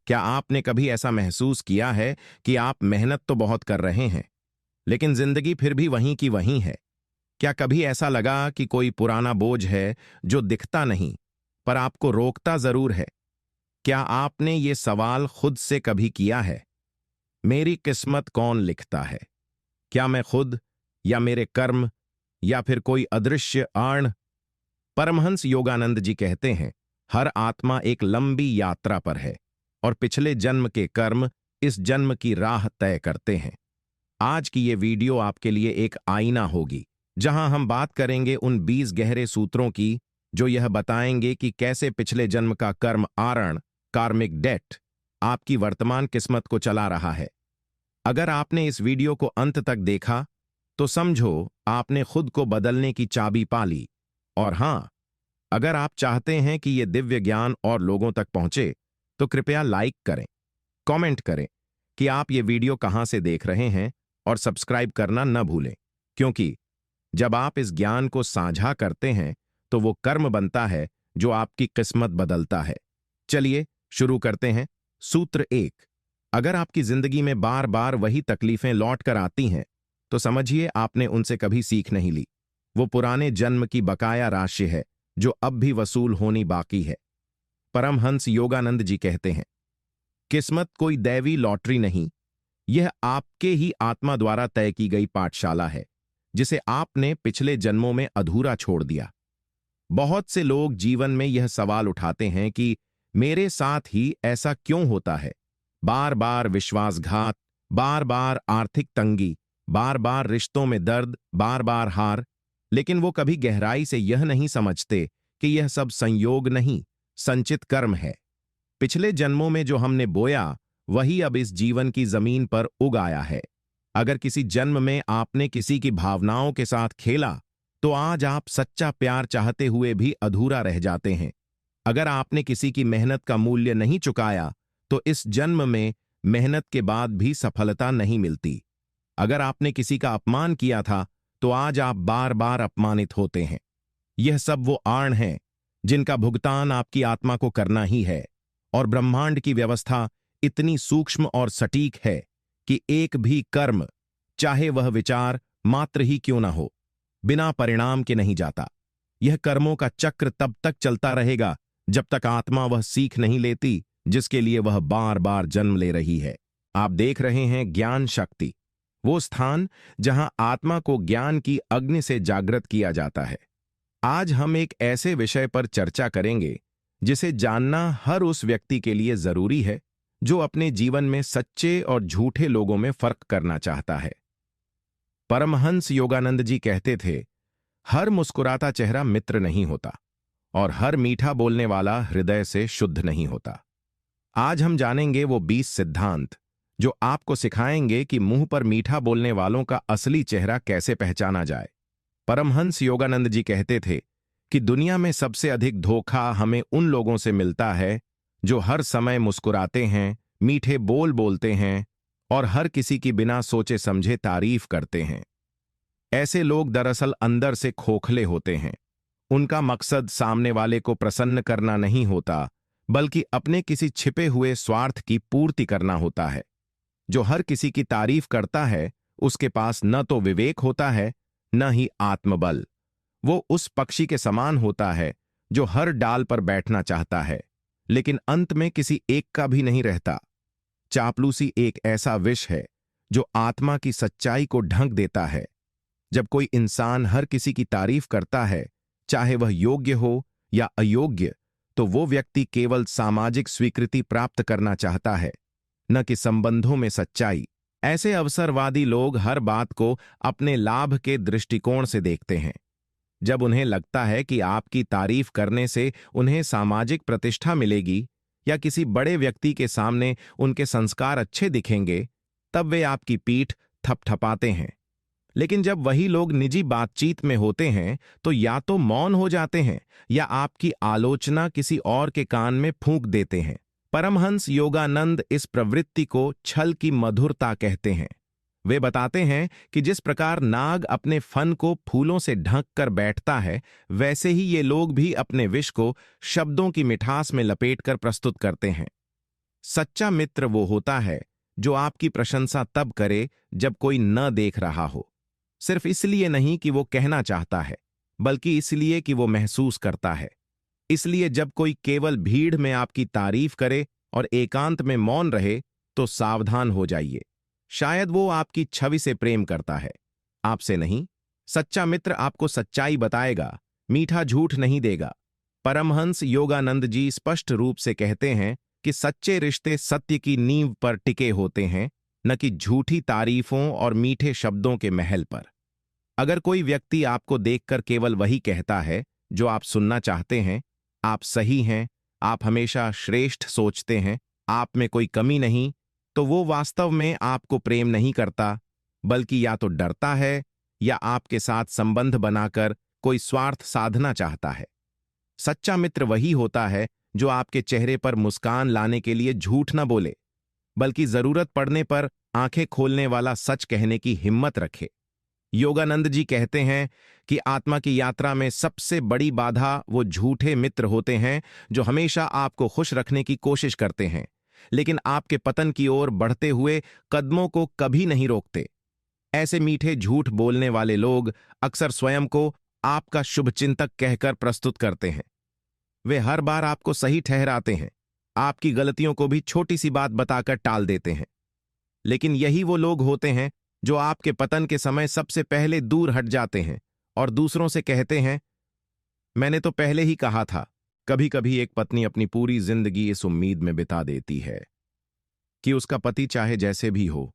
क्या आपने कभी ऐसा महसूस किया है कि आप मेहनत तो बहुत कर रहे हैं, लेकिन जिंदगी फिर भी वहीं की वहीं है? क्या कभी ऐसा लगा कि कोई पुराना बोझ है जो दिखता नहीं, पर आपको रोकता जरूर है? क्या आपने ये सवाल खुद से कभी किया है? मेरी किस्मत कौन लिखता है? क्या मैं खुद, या मेरे कर्म, या फिर कोई अदृश्य आण? परमहंस योगानंद जी कहते हैं, हर आत्मा एक लंबी यात्रा पर है और पिछले जन्म के कर्म इस जन्म की राह तय करते हैं। आज की ये वीडियो आपके लिए एक आईना होगी, जहां हम बात करेंगे उन 20 गहरे सूत्रों की जो यह बताएंगे कि कैसे पिछले जन्म का कर्म आरण, कार्मिक डेट, आपकी वर्तमान किस्मत को चला रहा है। अगर आपने इस वीडियो को अंत तक देखा तो समझो आपने खुद को बदलने की चाबी पा ली। और हां, अगर आप चाहते हैं कि यह दिव्य ज्ञान और लोगों तक पहुंचे, तो कृपया लाइक करें, कमेंट करें कि आप ये वीडियो कहां से देख रहे हैं और सब्सक्राइब करना न भूलें, क्योंकि जब आप इस ज्ञान को साझा करते हैं तो वो कर्म बनता है जो आपकी किस्मत बदलता है। चलिए शुरू करते हैं। सूत्र 1। अगर आपकी जिंदगी में बार बार वही तकलीफें लौट कर आती हैं, तो समझिए आपने उनसे कभी सीख नहीं ली। वो पुराने जन्म की बकाया राशि है जो अब भी वसूल होनी बाकी है। परमहंस योगानंद जी कहते हैं, किस्मत कोई दैवी लॉटरी नहीं, यह आपके ही आत्मा द्वारा तय की गई पाठशाला है, जिसे आपने पिछले जन्मों में अधूरा छोड़ दिया। बहुत से लोग जीवन में यह सवाल उठाते हैं कि मेरे साथ ही ऐसा क्यों होता है? बार बार विश्वासघात, बार बार आर्थिक तंगी, बार बार रिश्तों में दर्द, बार बार हार। लेकिन वो कभी गहराई से यह नहीं समझते कि यह सब संयोग नहीं, संचित कर्म है। पिछले जन्मों में जो हमने बोया, वही अब इस जीवन की जमीन पर उग आया है। अगर किसी जन्म में आपने किसी की भावनाओं के साथ खेला, तो आज आप सच्चा प्यार चाहते हुए भी अधूरा रह जाते हैं। अगर आपने किसी की मेहनत का मूल्य नहीं चुकाया, तो इस जन्म में मेहनत के बाद भी सफलता नहीं मिलती। अगर आपने किसी का अपमान किया था, तो आज आप बार बार अपमानित होते हैं। यह सब वो आण हैं जिनका भुगतान आपकी आत्मा को करना ही है। और ब्रह्मांड की व्यवस्था इतनी सूक्ष्म और सटीक है कि एक भी कर्म, चाहे वह विचार मात्र ही क्यों ना हो, बिना परिणाम के नहीं जाता। यह कर्मों का चक्र तब तक चलता रहेगा जब तक आत्मा वह सीख नहीं लेती जिसके लिए वह बार बार जन्म ले रही है। आप देख रहे हैं ज्ञान शक्ति, वो स्थान जहां आत्मा को ज्ञान की अग्नि से जागृत किया जाता है। आज हम एक ऐसे विषय पर चर्चा करेंगे जिसे जानना हर उस व्यक्ति के लिए जरूरी है जो अपने जीवन में सच्चे और झूठे लोगों में फर्क करना चाहता है। परमहंस योगानंद जी कहते थे, हर मुस्कुराता चेहरा मित्र नहीं होता और हर मीठा बोलने वाला हृदय से शुद्ध नहीं होता। आज हम जानेंगे वो 20 सिद्धांत जो आपको सिखाएंगे कि मुंह पर मीठा बोलने वालों का असली चेहरा कैसे पहचाना जाए। परमहंस योगानंद जी कहते थे कि दुनिया में सबसे अधिक धोखा हमें उन लोगों से मिलता है जो हर समय मुस्कुराते हैं, मीठे बोल बोलते हैं और हर किसी की बिना सोचे समझे तारीफ करते हैं। ऐसे लोग दरअसल अंदर से खोखले होते हैं। उनका मकसद सामने वाले को प्रसन्न करना नहीं होता, बल्कि अपने किसी छिपे हुए स्वार्थ की पूर्ति करना होता है। जो हर किसी की तारीफ करता है, उसके पास न तो विवेक होता है, न ही आत्मबल। वो उस पक्षी के समान होता है जो हर डाल पर बैठना चाहता है, लेकिन अंत में किसी एक का भी नहीं रहता। चापलूसी एक ऐसा विष है जो आत्मा की सच्चाई को ढंक देता है। जब कोई इंसान हर किसी की तारीफ करता है, चाहे वह योग्य हो या अयोग्य, तो वो व्यक्ति केवल सामाजिक स्वीकृति प्राप्त करना चाहता है, न कि संबंधों में सच्चाई। ऐसे अवसरवादी लोग हर बात को अपने लाभ के दृष्टिकोण से देखते हैं। जब उन्हें लगता है कि आपकी तारीफ करने से उन्हें सामाजिक प्रतिष्ठा मिलेगी या किसी बड़े व्यक्ति के सामने उनके संस्कार अच्छे दिखेंगे, तब वे आपकी पीठ थपथपाते हैं। लेकिन जब वही लोग निजी बातचीत में होते हैं, तो या तो मौन हो जाते हैं या आपकी आलोचना किसी और के कान में फूंक देते हैं। परमहंस योगानंद इस प्रवृत्ति को छल की मधुरता कहते हैं। वे बताते हैं कि जिस प्रकार नाग अपने फन को फूलों से ढक कर बैठता है, वैसे ही ये लोग भी अपने विष को शब्दों की मिठास में लपेटकर प्रस्तुत करते हैं। सच्चा मित्र वो होता है जो आपकी प्रशंसा तब करे जब कोई न देख रहा हो, सिर्फ इसलिए नहीं कि वो कहना चाहता है, बल्कि इसलिए कि वो महसूस करता है। इसलिए जब कोई केवल भीड़ में आपकी तारीफ करे और एकांत में मौन रहे, तो सावधान हो जाइए। शायद वो आपकी छवि से प्रेम करता है, आपसे नहीं। सच्चा मित्र आपको सच्चाई बताएगा, मीठा झूठ नहीं देगा। परमहंस योगानंद जी स्पष्ट रूप से कहते हैं कि सच्चे रिश्ते सत्य की नींव पर टिके होते हैं, न कि झूठी तारीफों और मीठे शब्दों के महल पर। अगर कोई व्यक्ति आपको देखकर केवल वही कहता है जो आप सुनना चाहते हैं, आप सही हैं, आप हमेशा श्रेष्ठ सोचते हैं, आप में कोई कमी नहीं, तो वो वास्तव में आपको प्रेम नहीं करता, बल्कि या तो डरता है या आपके साथ संबंध बनाकर कोई स्वार्थ साधना चाहता है। सच्चा मित्र वही होता है जो आपके चेहरे पर मुस्कान लाने के लिए झूठ न बोले, बल्कि जरूरत पड़ने पर आंखें खोलने वाला सच कहने की हिम्मत रखे। योगानंद जी कहते हैं कि आत्मा की यात्रा में सबसे बड़ी बाधा वो झूठे मित्र होते हैं जो हमेशा आपको खुश रखने की कोशिश करते हैं, लेकिन आपके पतन की ओर बढ़ते हुए कदमों को कभी नहीं रोकते। ऐसे मीठे झूठ बोलने वाले लोग अक्सर स्वयं को आपका शुभचिंतक कहकर प्रस्तुत करते हैं। वे हर बार आपको सही ठहराते हैं, आपकी गलतियों को भी छोटी सी बात बताकर टाल देते हैं। लेकिन यही वो लोग होते हैं जो आपके पतन के समय सबसे पहले दूर हट जाते हैं और दूसरों से कहते हैं, मैंने तो पहले ही कहा था। कभी कभी एक पत्नी अपनी पूरी जिंदगी इस उम्मीद में बिता देती है कि उसका पति चाहे जैसे भी हो,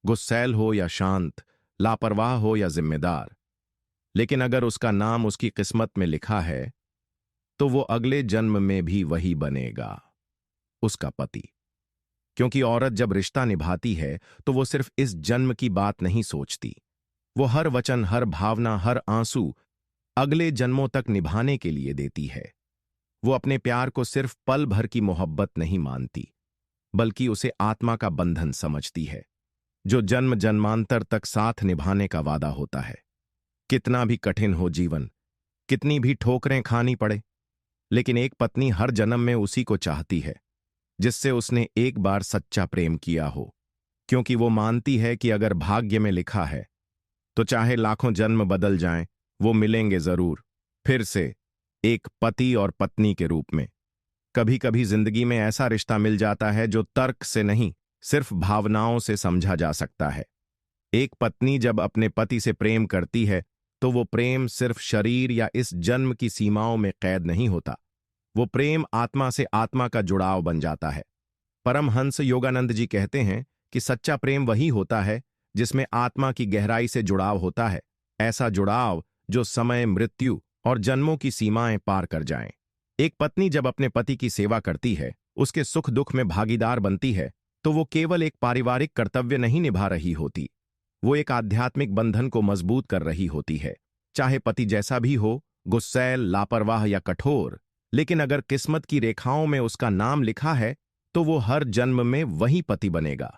गुस्सैल हो या शांत, लापरवाह हो या जिम्मेदार, लेकिन अगर उसका नाम उसकी किस्मत में लिखा है तो वो अगले जन्म में भी वही बनेगा, उसका पति। क्योंकि औरत जब रिश्ता निभाती है तो वो सिर्फ इस जन्म की बात नहीं सोचती, वो हर वचन, हर भावना, हर आंसू अगले जन्मों तक निभाने के लिए देती है। वो अपने प्यार को सिर्फ पल भर की मोहब्बत नहीं मानती, बल्कि उसे आत्मा का बंधन समझती है, जो जन्म जन्मांतर तक साथ निभाने का वादा होता है। कितना भी कठिन हो जीवन, कितनी भी ठोकरें खानी पड़े, लेकिन एक पत्नी हर जन्म में उसी को चाहती है जिससे उसने एक बार सच्चा प्रेम किया हो, क्योंकि वो मानती है कि अगर भाग्य में लिखा है तो चाहे लाखों जन्म बदल जाएं, वो मिलेंगे जरूर, फिर से एक पति और पत्नी के रूप में। कभी कभी जिंदगी में ऐसा रिश्ता मिल जाता है जो तर्क से नहीं, सिर्फ भावनाओं से समझा जा सकता है। एक पत्नी जब अपने पति से प्रेम करती है तो वो प्रेम सिर्फ शरीर या इस जन्म की सीमाओं में कैद नहीं होता, वो प्रेम आत्मा से आत्मा का जुड़ाव बन जाता है। परमहंस योगानंद जी कहते हैं कि सच्चा प्रेम वही होता है जिसमें आत्मा की गहराई से जुड़ाव होता है, ऐसा जुड़ाव जो समय, मृत्यु और जन्मों की सीमाएं पार कर जाएं। एक पत्नी जब अपने पति की सेवा करती है, उसके सुख दुख में भागीदार बनती है, तो वो केवल एक पारिवारिक कर्तव्य नहीं निभा रही होती, वो एक आध्यात्मिक बंधन को मजबूत कर रही होती है। चाहे पति जैसा भी हो, गुस्सैल, लापरवाह या कठोर, लेकिन अगर किस्मत की रेखाओं में उसका नाम लिखा है तो वो हर जन्म में वही पति बनेगा।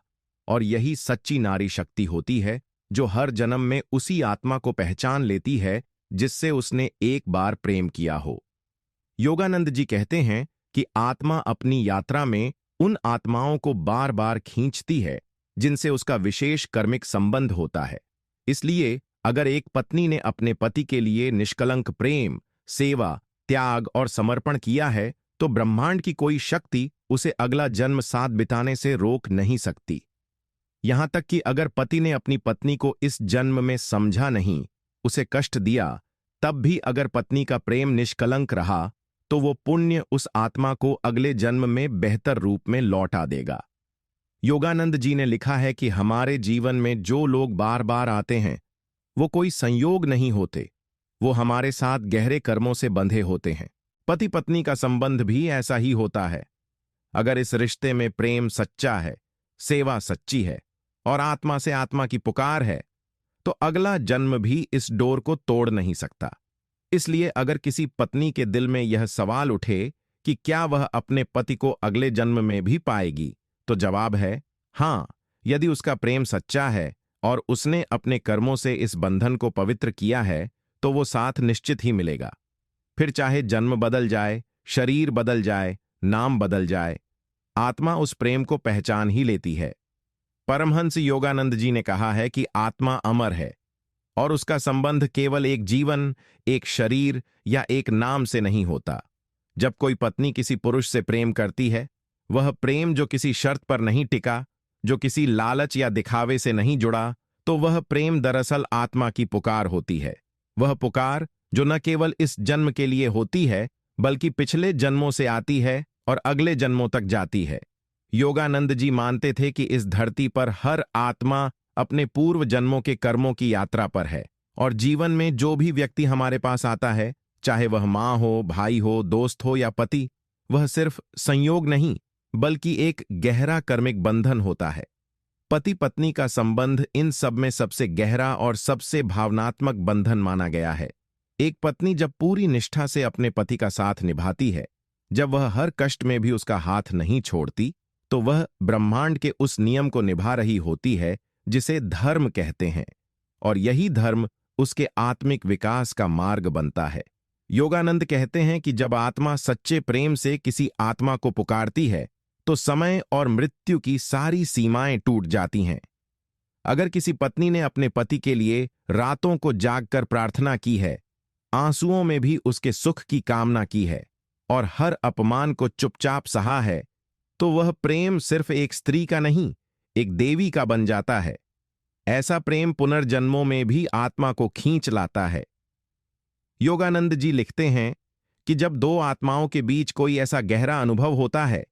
और यही सच्ची नारी शक्ति होती है जो हर जन्म में उसी आत्मा को पहचान लेती है जिससे उसने एक बार प्रेम किया हो। योगानंद जी कहते हैं कि आत्मा अपनी यात्रा में उन आत्माओं को बार बार खींचती है जिनसे उसका विशेष कर्मिक संबंध होता है। इसलिए अगर एक पत्नी ने अपने पति के लिए निष्कलंक प्रेम, सेवा, त्याग और समर्पण किया है तो ब्रह्मांड की कोई शक्ति उसे अगला जन्म साथ बिताने से रोक नहीं सकती। यहां तक कि अगर पति ने अपनी पत्नी को इस जन्म में समझा नहीं, उसे कष्ट दिया, तब भी अगर पत्नी का प्रेम निष्कलंक रहा तो वो पुण्य उस आत्मा को अगले जन्म में बेहतर रूप में लौटा देगा। योगानंद जी ने लिखा है कि हमारे जीवन में जो लोग बार बार आते हैं वो कोई संयोग नहीं होते, वो हमारे साथ गहरे कर्मों से बंधे होते हैं। पति पत्नी का संबंध भी ऐसा ही होता है। अगर इस रिश्ते में प्रेम सच्चा है, सेवा सच्ची है और आत्मा से आत्मा की पुकार है, तो अगला जन्म भी इस डोर को तोड़ नहीं सकता। इसलिए अगर किसी पत्नी के दिल में यह सवाल उठे कि क्या वह अपने पति को अगले जन्म में भी पाएगी, तो जवाब है हां। यदि उसका प्रेम सच्चा है और उसने अपने कर्मों से इस बंधन को पवित्र किया है तो वो साथ निश्चित ही मिलेगा। फिर चाहे जन्म बदल जाए, शरीर बदल जाए, नाम बदल जाए, आत्मा उस प्रेम को पहचान ही लेती है। परमहंस योगानंद जी ने कहा है कि आत्मा अमर है और उसका संबंध केवल एक जीवन, एक शरीर या एक नाम से नहीं होता। जब कोई पत्नी किसी पुरुष से प्रेम करती है, वह प्रेम जो किसी शर्त पर नहीं टिका, जो किसी लालच या दिखावे से नहीं जुड़ा, तो वह प्रेम दरअसल आत्मा की पुकार होती है। वह पुकार जो न केवल इस जन्म के लिए होती है, बल्कि पिछले जन्मों से आती है और अगले जन्मों तक जाती है। योगानंद जी मानते थे कि इस धरती पर हर आत्मा अपने पूर्व जन्मों के कर्मों की यात्रा पर है, और जीवन में जो भी व्यक्ति हमारे पास आता है, चाहे वह माँ हो, भाई हो, दोस्त हो या पति, वह सिर्फ संयोग नहीं बल्कि एक गहरा कर्मिक बंधन होता है। पति पत्नी का संबंध इन सब में सबसे गहरा और सबसे भावनात्मक बंधन माना गया है। एक पत्नी जब पूरी निष्ठा से अपने पति का साथ निभाती है, जब वह हर कष्ट में भी उसका हाथ नहीं छोड़ती, तो वह ब्रह्मांड के उस नियम को निभा रही होती है जिसे धर्म कहते हैं, और यही धर्म उसके आत्मिक विकास का मार्ग बनता है। योगानंद कहते हैं कि जब आत्मा सच्चे प्रेम से किसी आत्मा को पुकारती है, तो समय और मृत्यु की सारी सीमाएं टूट जाती हैं। अगर किसी पत्नी ने अपने पति के लिए रातों को जागकर प्रार्थना की है, आंसुओं में भी उसके सुख की कामना की है और हर अपमान को चुपचाप सहा है, तो वह प्रेम सिर्फ एक स्त्री का नहीं, एक देवी का बन जाता है। ऐसा प्रेम पुनर्जन्मों में भी आत्मा को खींच लाता है। योगानंद जी लिखते हैं कि जब दो आत्माओं के बीच कोई ऐसा गहरा अनुभव होता है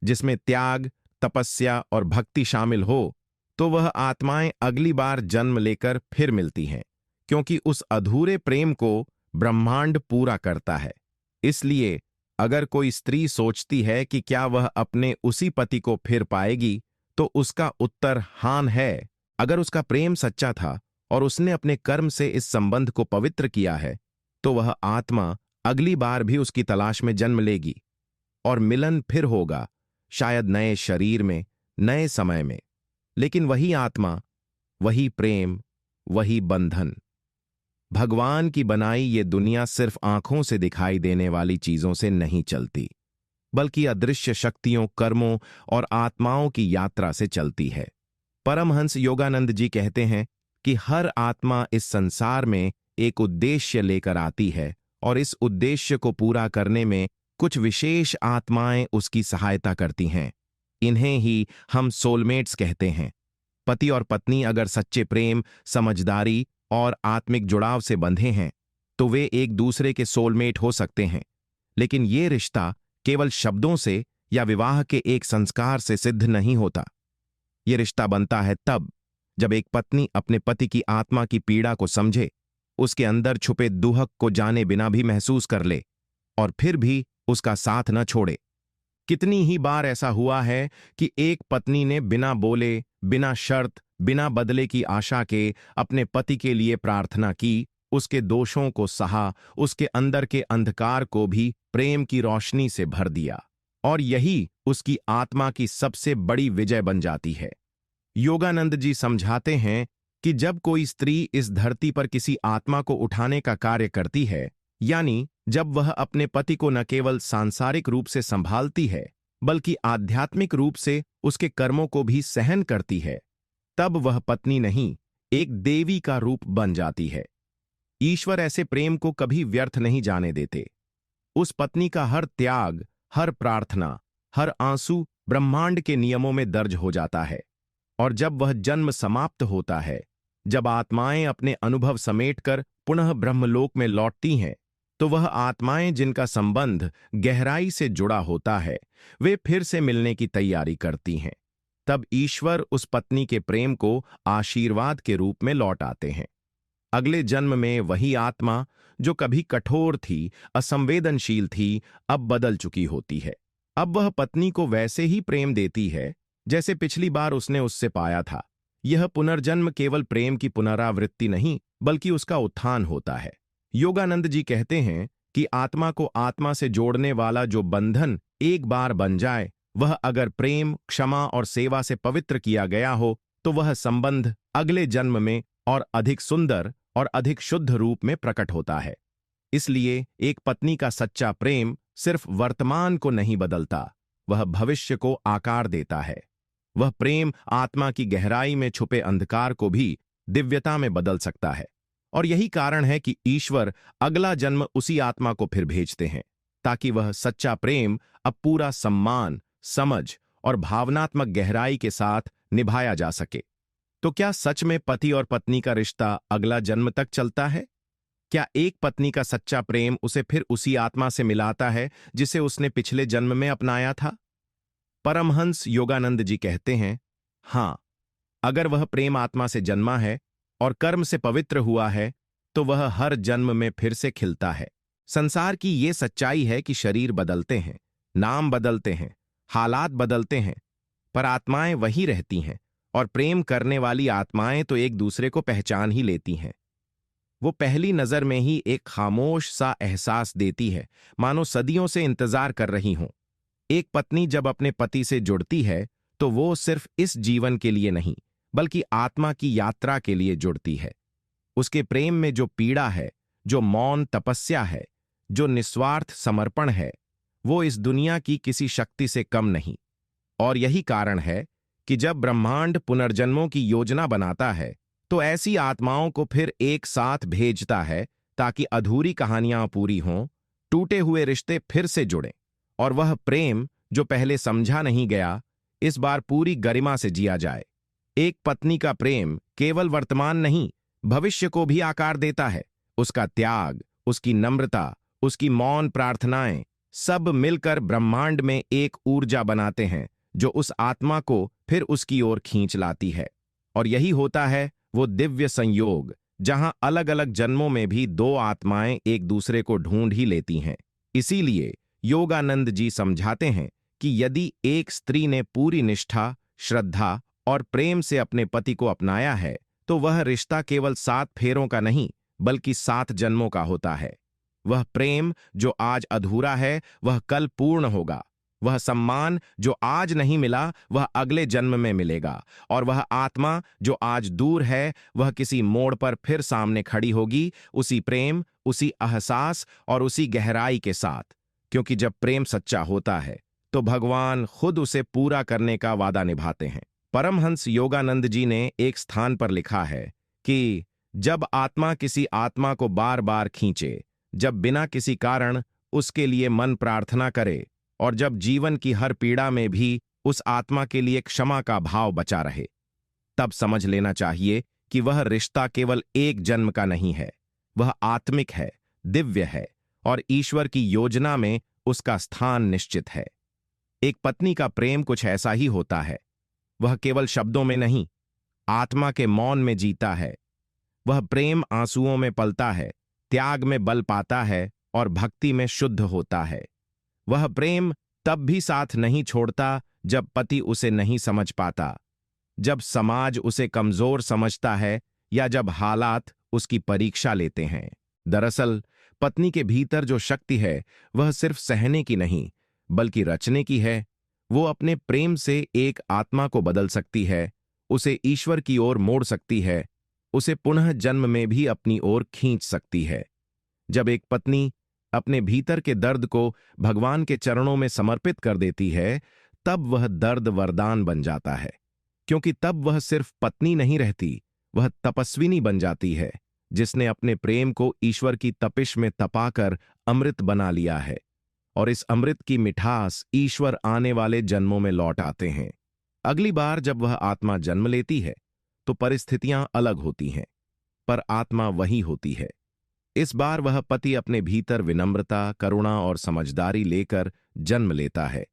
जिसमें त्याग, तपस्या और भक्ति शामिल हो, तो वह आत्माएं अगली बार जन्म लेकर फिर मिलती हैं, क्योंकि उस अधूरे प्रेम को ब्रह्मांड पूरा करता है। इसलिए अगर कोई स्त्री सोचती है कि क्या वह अपने उसी पति को फिर पाएगी, तो उसका उत्तर हां है। अगर उसका प्रेम सच्चा था और उसने अपने कर्म से इस संबंध को पवित्र किया है, तो वह आत्मा अगली बार भी उसकी तलाश में जन्म लेगी और मिलन फिर होगा, शायद नए शरीर में, नए समय में। लेकिन वही आत्मा, वही प्रेम, वही बंधन। भगवान की बनाई ये दुनिया सिर्फ आंखों से दिखाई देने वाली चीजों से नहीं चलती, बल्कि अदृश्य शक्तियों, कर्मों और आत्माओं की यात्रा से चलती है। परमहंस योगानंद जी कहते हैं कि हर आत्मा इस संसार में एक उद्देश्य लेकर आती है, और इस उद्देश्य को पूरा करने में कुछ विशेष आत्माएं उसकी सहायता करती हैं। इन्हें ही हम सोलमेट्स कहते हैं। पति और पत्नी अगर सच्चे प्रेम, समझदारी और आत्मिक जुड़ाव से बंधे हैं, तो वे एक दूसरे के सोलमेट हो सकते हैं। लेकिन ये रिश्ता केवल शब्दों से या विवाह के एक संस्कार से सिद्ध नहीं होता। ये रिश्ता बनता है तब जब एक पत्नी अपने पति की आत्मा की पीड़ा को समझे, उसके अंदर छुपे दुहक को जाने बिना भी महसूस कर ले, और फिर भी उसका साथ न छोड़े। कितनी ही बार ऐसा हुआ है कि एक पत्नी ने बिना बोले, बिना शर्त, बिना बदले की आशा के अपने पति के लिए प्रार्थना की, उसके दोषों को सहा, उसके अंदर के अंधकार को भी प्रेम की रोशनी से भर दिया, और यही उसकी आत्मा की सबसे बड़ी विजय बन जाती है। योगानंद जी समझाते हैं कि जब कोई स्त्री इस धरती पर किसी आत्मा को उठाने का कार्य करती है, यानी जब वह अपने पति को न केवल सांसारिक रूप से संभालती है, बल्कि आध्यात्मिक रूप से उसके कर्मों को भी सहन करती है, तब वह पत्नी नहीं, एक देवी का रूप बन जाती है। ईश्वर ऐसे प्रेम को कभी व्यर्थ नहीं जाने देते। उस पत्नी का हर त्याग, हर प्रार्थना, हर आंसू ब्रह्मांड के नियमों में दर्ज हो जाता है। और जब वह जन्म समाप्त होता है, जब आत्माएं अपने अनुभव समेटकर पुनः ब्रह्मलोक में लौटती हैं, तो वह आत्माएं जिनका संबंध गहराई से जुड़ा होता है, वे फिर से मिलने की तैयारी करती हैं। तब ईश्वर उस पत्नी के प्रेम को आशीर्वाद के रूप में लौट आते हैं। अगले जन्म में वही आत्मा जो कभी कठोर थी, असंवेदनशील थी, अब बदल चुकी होती है। अब वह पत्नी को वैसे ही प्रेम देती है जैसे पिछली बार उसने उससे पाया था। यह पुनर्जन्म केवल प्रेम की पुनरावृत्ति नहीं, बल्कि उसका उत्थान होता है। योगानंद जी कहते हैं कि आत्मा को आत्मा से जोड़ने वाला जो बंधन एक बार बन जाए, वह अगर प्रेम, क्षमा और सेवा से पवित्र किया गया हो, तो वह संबंध अगले जन्म में और अधिक सुंदर और अधिक शुद्ध रूप में प्रकट होता है। इसलिए एक पत्नी का सच्चा प्रेम सिर्फ वर्तमान को नहीं बदलता, वह भविष्य को आकार देता है। वह प्रेम आत्मा की गहराई में छुपे अंधकार को भी दिव्यता में बदल सकता है। और यही कारण है कि ईश्वर अगला जन्म उसी आत्मा को फिर भेजते हैं, ताकि वह सच्चा प्रेम अब पूरा सम्मान, समझ और भावनात्मक गहराई के साथ निभाया जा सके। तो क्या सच में पति और पत्नी का रिश्ता अगला जन्म तक चलता है? क्या एक पत्नी का सच्चा प्रेम उसे फिर उसी आत्मा से मिलाता है जिसे उसने पिछले जन्म में अपनाया था? परमहंस योगानंद जी कहते हैं, हां, अगर वह प्रेम आत्मा से जन्मा है और कर्म से पवित्र हुआ है, तो वह हर जन्म में फिर से खिलता है। संसार की ये सच्चाई है कि शरीर बदलते हैं, नाम बदलते हैं, हालात बदलते हैं, पर आत्माएं वही रहती हैं, और प्रेम करने वाली आत्माएं तो एक दूसरे को पहचान ही लेती हैं। वो पहली नजर में ही एक खामोश सा एहसास देती है, मानो सदियों से इंतजार कर रही हों। एक पत्नी जब अपने पति से जुड़ती है, तो वो सिर्फ इस जीवन के लिए नहीं, बल्कि आत्मा की यात्रा के लिए जुड़ती है। उसके प्रेम में जो पीड़ा है, जो मौन तपस्या है, जो निस्वार्थ समर्पण है, वो इस दुनिया की किसी शक्ति से कम नहीं। और यही कारण है कि जब ब्रह्मांड पुनर्जन्मों की योजना बनाता है, तो ऐसी आत्माओं को फिर एक साथ भेजता है, ताकि अधूरी कहानियां पूरी हों, टूटे हुए रिश्ते फिर से जुड़ें, और वह प्रेम जो पहले समझा नहीं गया, इस बार पूरी गरिमा से जिया जाए। एक पत्नी का प्रेम केवल वर्तमान नहीं, भविष्य को भी आकार देता है। उसका त्याग, उसकी नम्रता, उसकी मौन प्रार्थनाएं, सब मिलकर ब्रह्मांड में एक ऊर्जा बनाते हैं, जो उस आत्मा को फिर उसकी ओर खींच लाती है। और यही होता है वो दिव्य संयोग, जहां अलग अलग जन्मों में भी दो आत्माएं एक दूसरे को ढूंढ ही लेती हैं। इसीलिए योगानंद जी समझाते हैं कि यदि एक स्त्री ने पूरी निष्ठा, श्रद्धा और प्रेम से अपने पति को अपनाया है, तो वह रिश्ता केवल 7 फेरों का नहीं, बल्कि 7 जन्मों का होता है। वह प्रेम जो आज अधूरा है, वह कल पूर्ण होगा। वह सम्मान जो आज नहीं मिला, वह अगले जन्म में मिलेगा। और वह आत्मा जो आज दूर है, वह किसी मोड़ पर फिर सामने खड़ी होगी, उसी प्रेम, उसी एहसास और उसी गहराई के साथ। क्योंकि जब प्रेम सच्चा होता है, तो भगवान खुद उसे पूरा करने का वादा निभाते हैं। परमहंस योगानंद जी ने एक स्थान पर लिखा है कि जब आत्मा किसी आत्मा को बार बार खींचे, जब बिना किसी कारण उसके लिए मन प्रार्थना करे, और जब जीवन की हर पीड़ा में भी उस आत्मा के लिए क्षमा का भाव बचा रहे, तब समझ लेना चाहिए कि वह रिश्ता केवल एक जन्म का नहीं है, वह आत्मिक है, दिव्य है, और ईश्वर की योजना में उसका स्थान निश्चित है। एक पत्नी का प्रेम कुछ ऐसा ही होता है। वह केवल शब्दों में नहीं, आत्मा के मौन में जीता है। वह प्रेम आंसुओं में पलता है, त्याग में बल पाता है और भक्ति में शुद्ध होता है। वह प्रेम तब भी साथ नहीं छोड़ता जब पति उसे नहीं समझ पाता, जब समाज उसे कमजोर समझता है, या जब हालात उसकी परीक्षा लेते हैं। दरअसल पत्नी के भीतर जो शक्ति है, वह सिर्फ सहने की नहीं, बल्कि रचने की है। वो अपने प्रेम से एक आत्मा को बदल सकती है, उसे ईश्वर की ओर मोड़ सकती है, उसे पुनः जन्म में भी अपनी ओर खींच सकती है। जब एक पत्नी अपने भीतर के दर्द को भगवान के चरणों में समर्पित कर देती है, तब वह दर्द वरदान बन जाता है। क्योंकि तब वह सिर्फ पत्नी नहीं रहती, वह तपस्विनी बन जाती है, जिसने अपने प्रेम को ईश्वर की तपिश में तपाकर अमृत बना लिया है। और इस अमृत की मिठास ईश्वर आने वाले जन्मों में लौट आते हैं। अगली बार जब वह आत्मा जन्म लेती है, तो परिस्थितियां अलग होती हैं, पर आत्मा वही होती है। इस बार वह पति अपने भीतर विनम्रता, करुणा और समझदारी लेकर जन्म लेता है,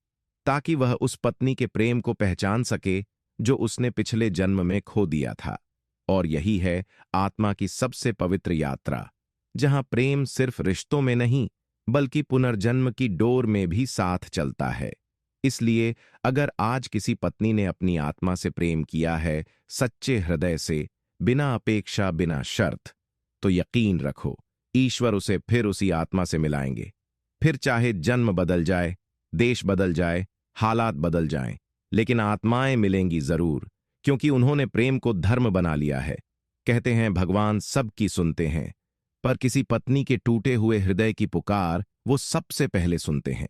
ताकि वह उस पत्नी के प्रेम को पहचान सके जो उसने पिछले जन्म में खो दिया था। और यही है आत्मा की सबसे पवित्र यात्रा, जहां प्रेम सिर्फ रिश्तों में नहीं, बल्कि पुनर्जन्म की डोर में भी साथ चलता है। इसलिए अगर आज किसी पत्नी ने अपनी आत्मा से प्रेम किया है, सच्चे हृदय से, बिना अपेक्षा, बिना शर्त, तो यकीन रखो, ईश्वर उसे फिर उसी आत्मा से मिलाएंगे। फिर चाहे जन्म बदल जाए, देश बदल जाए, हालात बदल जाएं, लेकिन आत्माएं मिलेंगी जरूर, क्योंकि उन्होंने प्रेम को धर्म बना लिया है। कहते हैं भगवान सबकी सुनते हैं, पर किसी पत्नी के टूटे हुए हृदय की पुकार वो सबसे पहले सुनते हैं।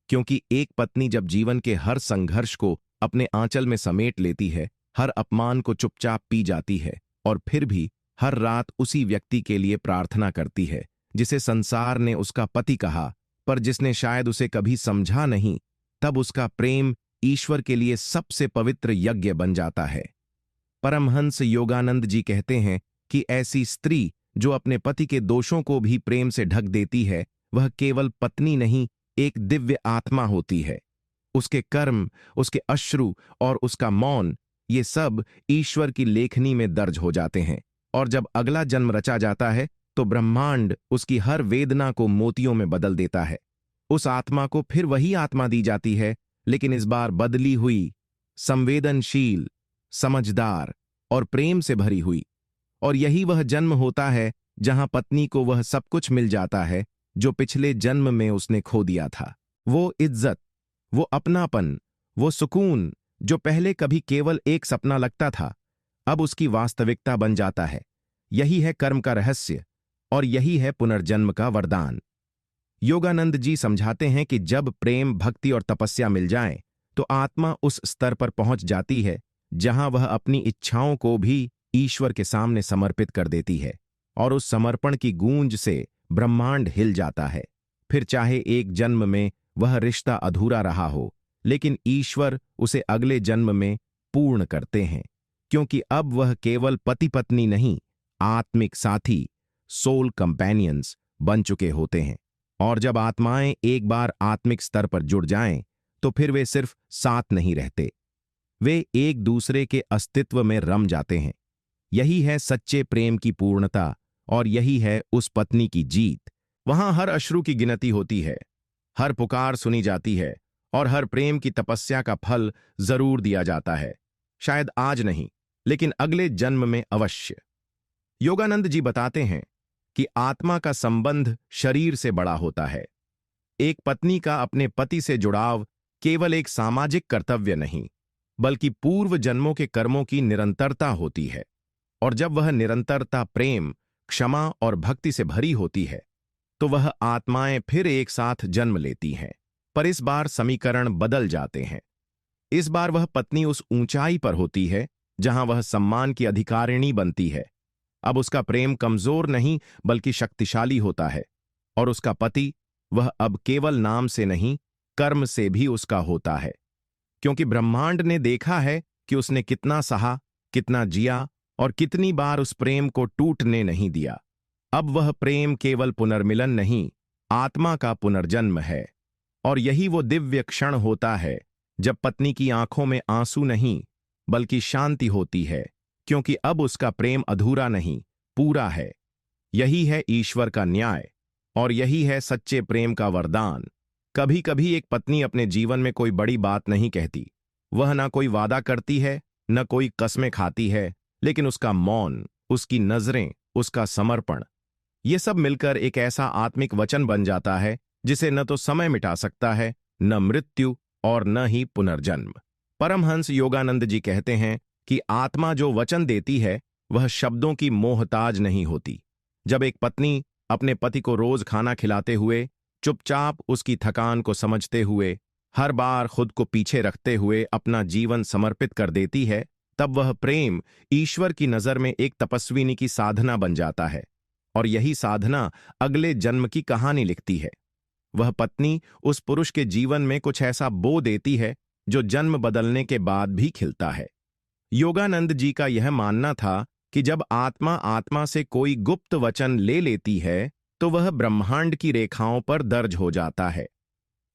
क्योंकि एक पत्नी जब जीवन के हर संघर्ष को अपने आंचल में समेट लेती है, हर अपमान को चुपचाप पी जाती है और फिर भी हर रात उसी व्यक्ति के लिए प्रार्थना करती है जिसे संसार ने उसका पति कहा, पर जिसने शायद उसे कभी समझा नहीं, तब उसका प्रेम ईश्वर के लिए सबसे पवित्र यज्ञ बन जाता है। परमहंस योगानंद जी कहते हैं कि ऐसी स्त्री जो अपने पति के दोषों को भी प्रेम से ढक देती है, वह केवल पत्नी नहीं, एक दिव्य आत्मा होती है। उसके कर्म, उसके अश्रु और उसका मौन, ये सब ईश्वर की लेखनी में दर्ज हो जाते हैं। और जब अगला जन्म रचा जाता है तो ब्रह्मांड उसकी हर वेदना को मोतियों में बदल देता है। उस आत्मा को फिर वही आत्मा दी जाती है, लेकिन इस बार बदली हुई, संवेदनशील, समझदार और प्रेम से भरी हुई। और यही वह जन्म होता है जहां पत्नी को वह सब कुछ मिल जाता है जो पिछले जन्म में उसने खो दिया था। वो इज्जत, वो अपनापन, वो सुकून जो पहले कभी केवल एक सपना लगता था, अब उसकी वास्तविकता बन जाता है। यही है कर्म का रहस्य और यही है पुनर्जन्म का वरदान। योगानंद जी समझाते हैं कि जब प्रेम, भक्ति और तपस्या मिल जाएं, तो आत्मा उस स्तर पर पहुंच जाती है जहां वह अपनी इच्छाओं को भी ईश्वर के सामने समर्पित कर देती है, और उस समर्पण की गूंज से ब्रह्मांड हिल जाता है। फिर चाहे एक जन्म में वह रिश्ता अधूरा रहा हो, लेकिन ईश्वर उसे अगले जन्म में पूर्ण करते हैं, क्योंकि अब वह केवल पति पत्नी नहीं, आत्मिक साथी, सोल कंपेनियंस बन चुके होते हैं। और जब आत्माएं एक बार आत्मिक स्तर पर जुड़ जाएं, तो फिर वे सिर्फ साथ नहीं रहते, वे एक दूसरे के अस्तित्व में रम जाते हैं। यही है सच्चे प्रेम की पूर्णता और यही है उस पत्नी की जीत। वहां हर अश्रु की गिनती होती है, हर पुकार सुनी जाती है और हर प्रेम की तपस्या का फल जरूर दिया जाता है। शायद आज नहीं, लेकिन अगले जन्म में अवश्य। योगानंद जी बताते हैं कि आत्मा का संबंध शरीर से बड़ा होता है। एक पत्नी का अपने पति से जुड़ाव केवल एक सामाजिक कर्तव्य नहीं, बल्कि पूर्व जन्मों के कर्मों की निरंतरता होती है। और जब वह निरंतरता प्रेम, क्षमा और भक्ति से भरी होती है, तो वह आत्माएं फिर एक साथ जन्म लेती हैं। पर इस बार समीकरण बदल जाते हैं। इस बार वह पत्नी उस ऊंचाई पर होती है जहां वह सम्मान की अधिकारिणी बनती है। अब उसका प्रेम कमजोर नहीं बल्कि शक्तिशाली होता है, और उसका पति, वह अब केवल नाम से नहीं, कर्म से भी उसका होता है। क्योंकि ब्रह्मांड ने देखा है कि उसने कितना सहा, कितना जिया और कितनी बार उस प्रेम को टूटने नहीं दिया। अब वह प्रेम केवल पुनर्मिलन नहीं, आत्मा का पुनर्जन्म है। और यही वो दिव्य क्षण होता है जब पत्नी की आंखों में आंसू नहीं बल्कि शांति होती है, क्योंकि अब उसका प्रेम अधूरा नहीं, पूरा है। यही है ईश्वर का न्याय और यही है सच्चे प्रेम का वरदान। कभी कभी एक पत्नी अपने जीवन में कोई बड़ी बात नहीं कहती, वह ना कोई वादा करती है, न कोई कस्में खाती है, लेकिन उसका मौन, उसकी नजरें, उसका समर्पण, ये सब मिलकर एक ऐसा आत्मिक वचन बन जाता है जिसे न तो समय मिटा सकता है, न मृत्यु और न ही पुनर्जन्म। परमहंस योगानंद जी कहते हैं कि आत्मा जो वचन देती है वह शब्दों की मोहताज नहीं होती। जब एक पत्नी अपने पति को रोज खाना खिलाते हुए, चुपचाप उसकी थकान को समझते हुए, हर बार खुद को पीछे रखते हुए अपना जीवन समर्पित कर देती है, तब वह प्रेम ईश्वर की नजर में एक तपस्विनी की साधना बन जाता है। और यही साधना अगले जन्म की कहानी लिखती है। वह पत्नी उस पुरुष के जीवन में कुछ ऐसा बो देती है जो जन्म बदलने के बाद भी खिलता है। योगानंद जी का यह मानना था कि जब आत्मा आत्मा से कोई गुप्त वचन ले लेती है तो वह ब्रह्मांड की रेखाओं पर दर्ज हो जाता है।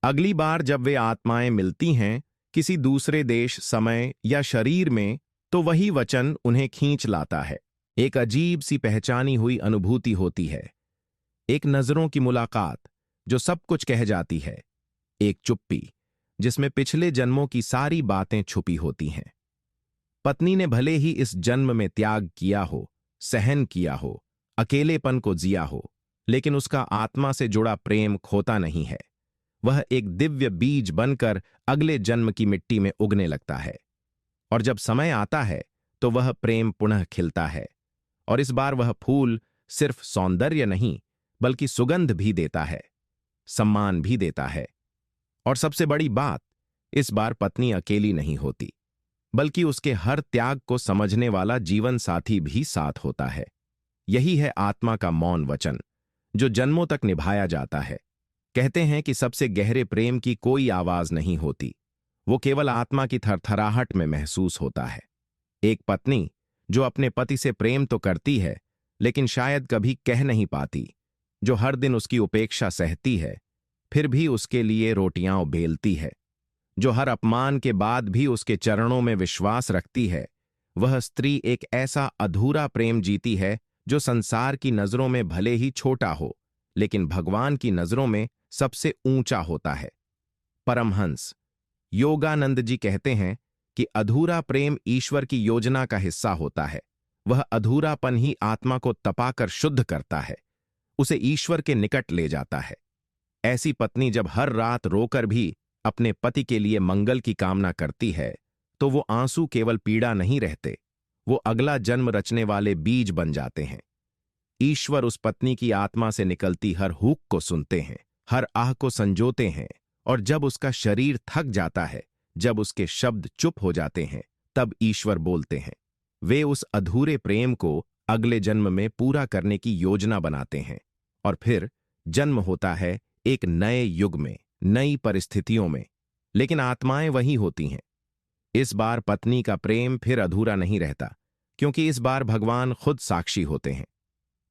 अगली बार जब वे आत्माएं मिलती हैं किसी दूसरे देश, समय या शरीर में, तो वही वचन उन्हें खींच लाता है। एक अजीब सी पहचानी हुई अनुभूति होती है, एक नजरों की मुलाकात जो सब कुछ कह जाती है, एक चुप्पी जिसमें पिछले जन्मों की सारी बातें छुपी होती हैं। पत्नी ने भले ही इस जन्म में त्याग किया हो, सहन किया हो, अकेलेपन को जिया हो, लेकिन उसका आत्मा से जुड़ा प्रेम खोता नहीं है। वह एक दिव्य बीज बनकर अगले जन्म की मिट्टी में उगने लगता है। और जब समय आता है तो वह प्रेम पुनः खिलता है, और इस बार वह फूल सिर्फ सौंदर्य नहीं बल्कि सुगंध भी देता है, सम्मान भी देता है, और सबसे बड़ी बात, इस बार पत्नी अकेली नहीं होती, बल्कि उसके हर त्याग को समझने वाला जीवन साथी भी साथ होता है। यही है आत्मा का मौन वचन, जो जन्मों तक निभाया जाता है। कहते हैं कि सबसे गहरे प्रेम की कोई आवाज नहीं होती, वो केवल आत्मा की थरथराहट में महसूस होता है। एक पत्नी जो अपने पति से प्रेम तो करती है, लेकिन शायद कभी कह नहीं पाती, जो हर दिन उसकी उपेक्षा सहती है, फिर भी उसके लिए रोटियां बेलती है, जो हर अपमान के बाद भी उसके चरणों में विश्वास रखती है, वह स्त्री एक ऐसा अधूरा प्रेम जीती है जो संसार की नजरों में भले ही छोटा हो, लेकिन भगवान की नजरों में सबसे ऊंचा होता है। परमहंस योगानंद जी कहते हैं कि अधूरा प्रेम ईश्वर की योजना का हिस्सा होता है। वह अधूरापन ही आत्मा को तपाकर शुद्ध करता है, उसे ईश्वर के निकट ले जाता है। ऐसी पत्नी जब हर रात रोकर भी अपने पति के लिए मंगल की कामना करती है, तो वो आंसू केवल पीड़ा नहीं रहते, वो अगला जन्म रचने वाले बीज बन जाते हैं। ईश्वर उस पत्नी की आत्मा से निकलती हर हूक को सुनते हैं, हर आह को संजोते हैं, और जब उसका शरीर थक जाता है, जब उसके शब्द चुप हो जाते हैं, तब ईश्वर बोलते हैं। वे उस अधूरे प्रेम को अगले जन्म में पूरा करने की योजना बनाते हैं, और फिर जन्म होता है एक नए युग में, नई परिस्थितियों में, लेकिन आत्माएं वही होती हैं। इस बार पत्नी का प्रेम फिर अधूरा नहीं रहता, क्योंकि इस बार भगवान खुद साक्षी होते हैं।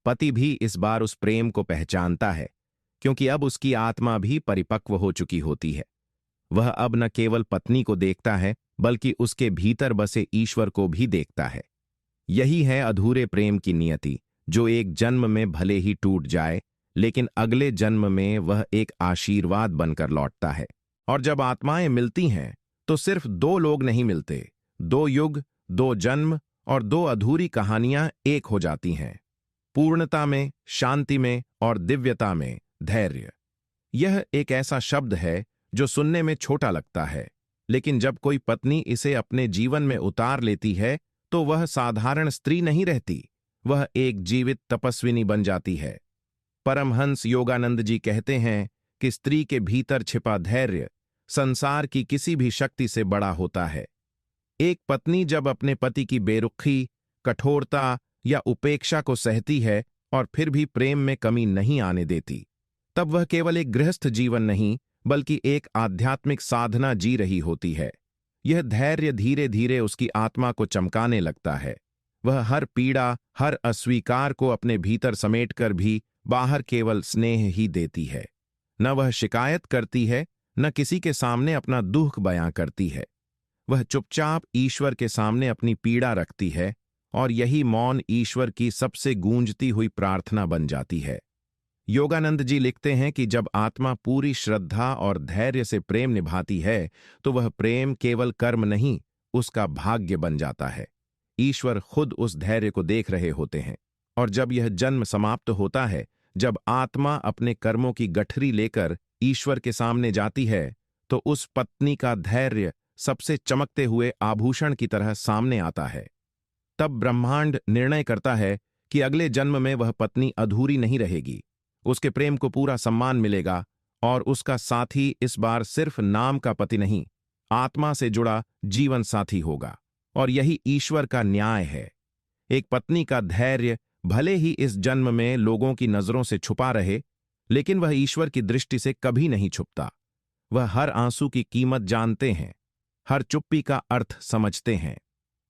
पति भी इस बार उस प्रेम को पहचानता है, क्योंकि अब उसकी आत्मा भी परिपक्व हो चुकी होती है। वह अब न केवल पत्नी को देखता है, बल्कि उसके भीतर बसे ईश्वर को भी देखता है। यही है अधूरे प्रेम की नियति, जो एक जन्म में भले ही टूट जाए, लेकिन अगले जन्म में वह एक आशीर्वाद बनकर लौटता है। और जब आत्माएं मिलती हैं, तो सिर्फ दो लोग नहीं मिलते, दो युग, दो जन्म और दो अधूरी कहानियां एक हो जाती हैं। पूर्णता में, शांति में और दिव्यता में धैर्य। यह एक ऐसा शब्द है जो सुनने में छोटा लगता है, लेकिन जब कोई पत्नी इसे अपने जीवन में उतार लेती है, तो वह साधारण स्त्री नहीं रहती, वह एक जीवित तपस्विनी बन जाती है। परमहंस योगानंद जी कहते हैं कि स्त्री के भीतर छिपा धैर्य संसार की किसी भी शक्ति से बड़ा होता है। एक पत्नी जब अपने पति की बेरुखी, कठोरता या उपेक्षा को सहती है और फिर भी प्रेम में कमी नहीं आने देती, तब वह केवल एक गृहस्थ जीवन नहीं, बल्कि एक आध्यात्मिक साधना जी रही होती है। यह धैर्य धीरे धीरे उसकी आत्मा को चमकाने लगता है। वह हर पीड़ा, हर अस्वीकार को अपने भीतर समेटकर भी बाहर केवल स्नेह ही देती है। न वह शिकायत करती है, न किसी के सामने अपना दुख बयां करती है। वह चुपचाप ईश्वर के सामने अपनी पीड़ा रखती है, और यही मौन ईश्वर की सबसे गूंजती हुई प्रार्थना बन जाती है। योगानंद जी लिखते हैं कि जब आत्मा पूरी श्रद्धा और धैर्य से प्रेम निभाती है, तो वह प्रेम केवल कर्म नहीं, उसका भाग्य बन जाता है। ईश्वर खुद उस धैर्य को देख रहे होते हैं, और जब यह जन्म समाप्त होता है, जब आत्मा अपने कर्मों की गठरी लेकर ईश्वर के सामने जाती है, तो उस पत्नी का धैर्य सबसे चमकते हुए आभूषण की तरह सामने आता है। तब ब्रह्मांड निर्णय करता है कि अगले जन्म में वह पत्नी अधूरी नहीं रहेगी, उसके प्रेम को पूरा सम्मान मिलेगा, और उसका साथी इस बार सिर्फ नाम का पति नहीं, आत्मा से जुड़ा जीवन साथी होगा। और यही ईश्वर का न्याय है। एक पत्नी का धैर्य भले ही इस जन्म में लोगों की नजरों से छुपा रहे, लेकिन वह ईश्वर की दृष्टि से कभी नहीं छुपता। वह हर आंसू की कीमत जानते हैं, हर चुप्पी का अर्थ समझते हैं,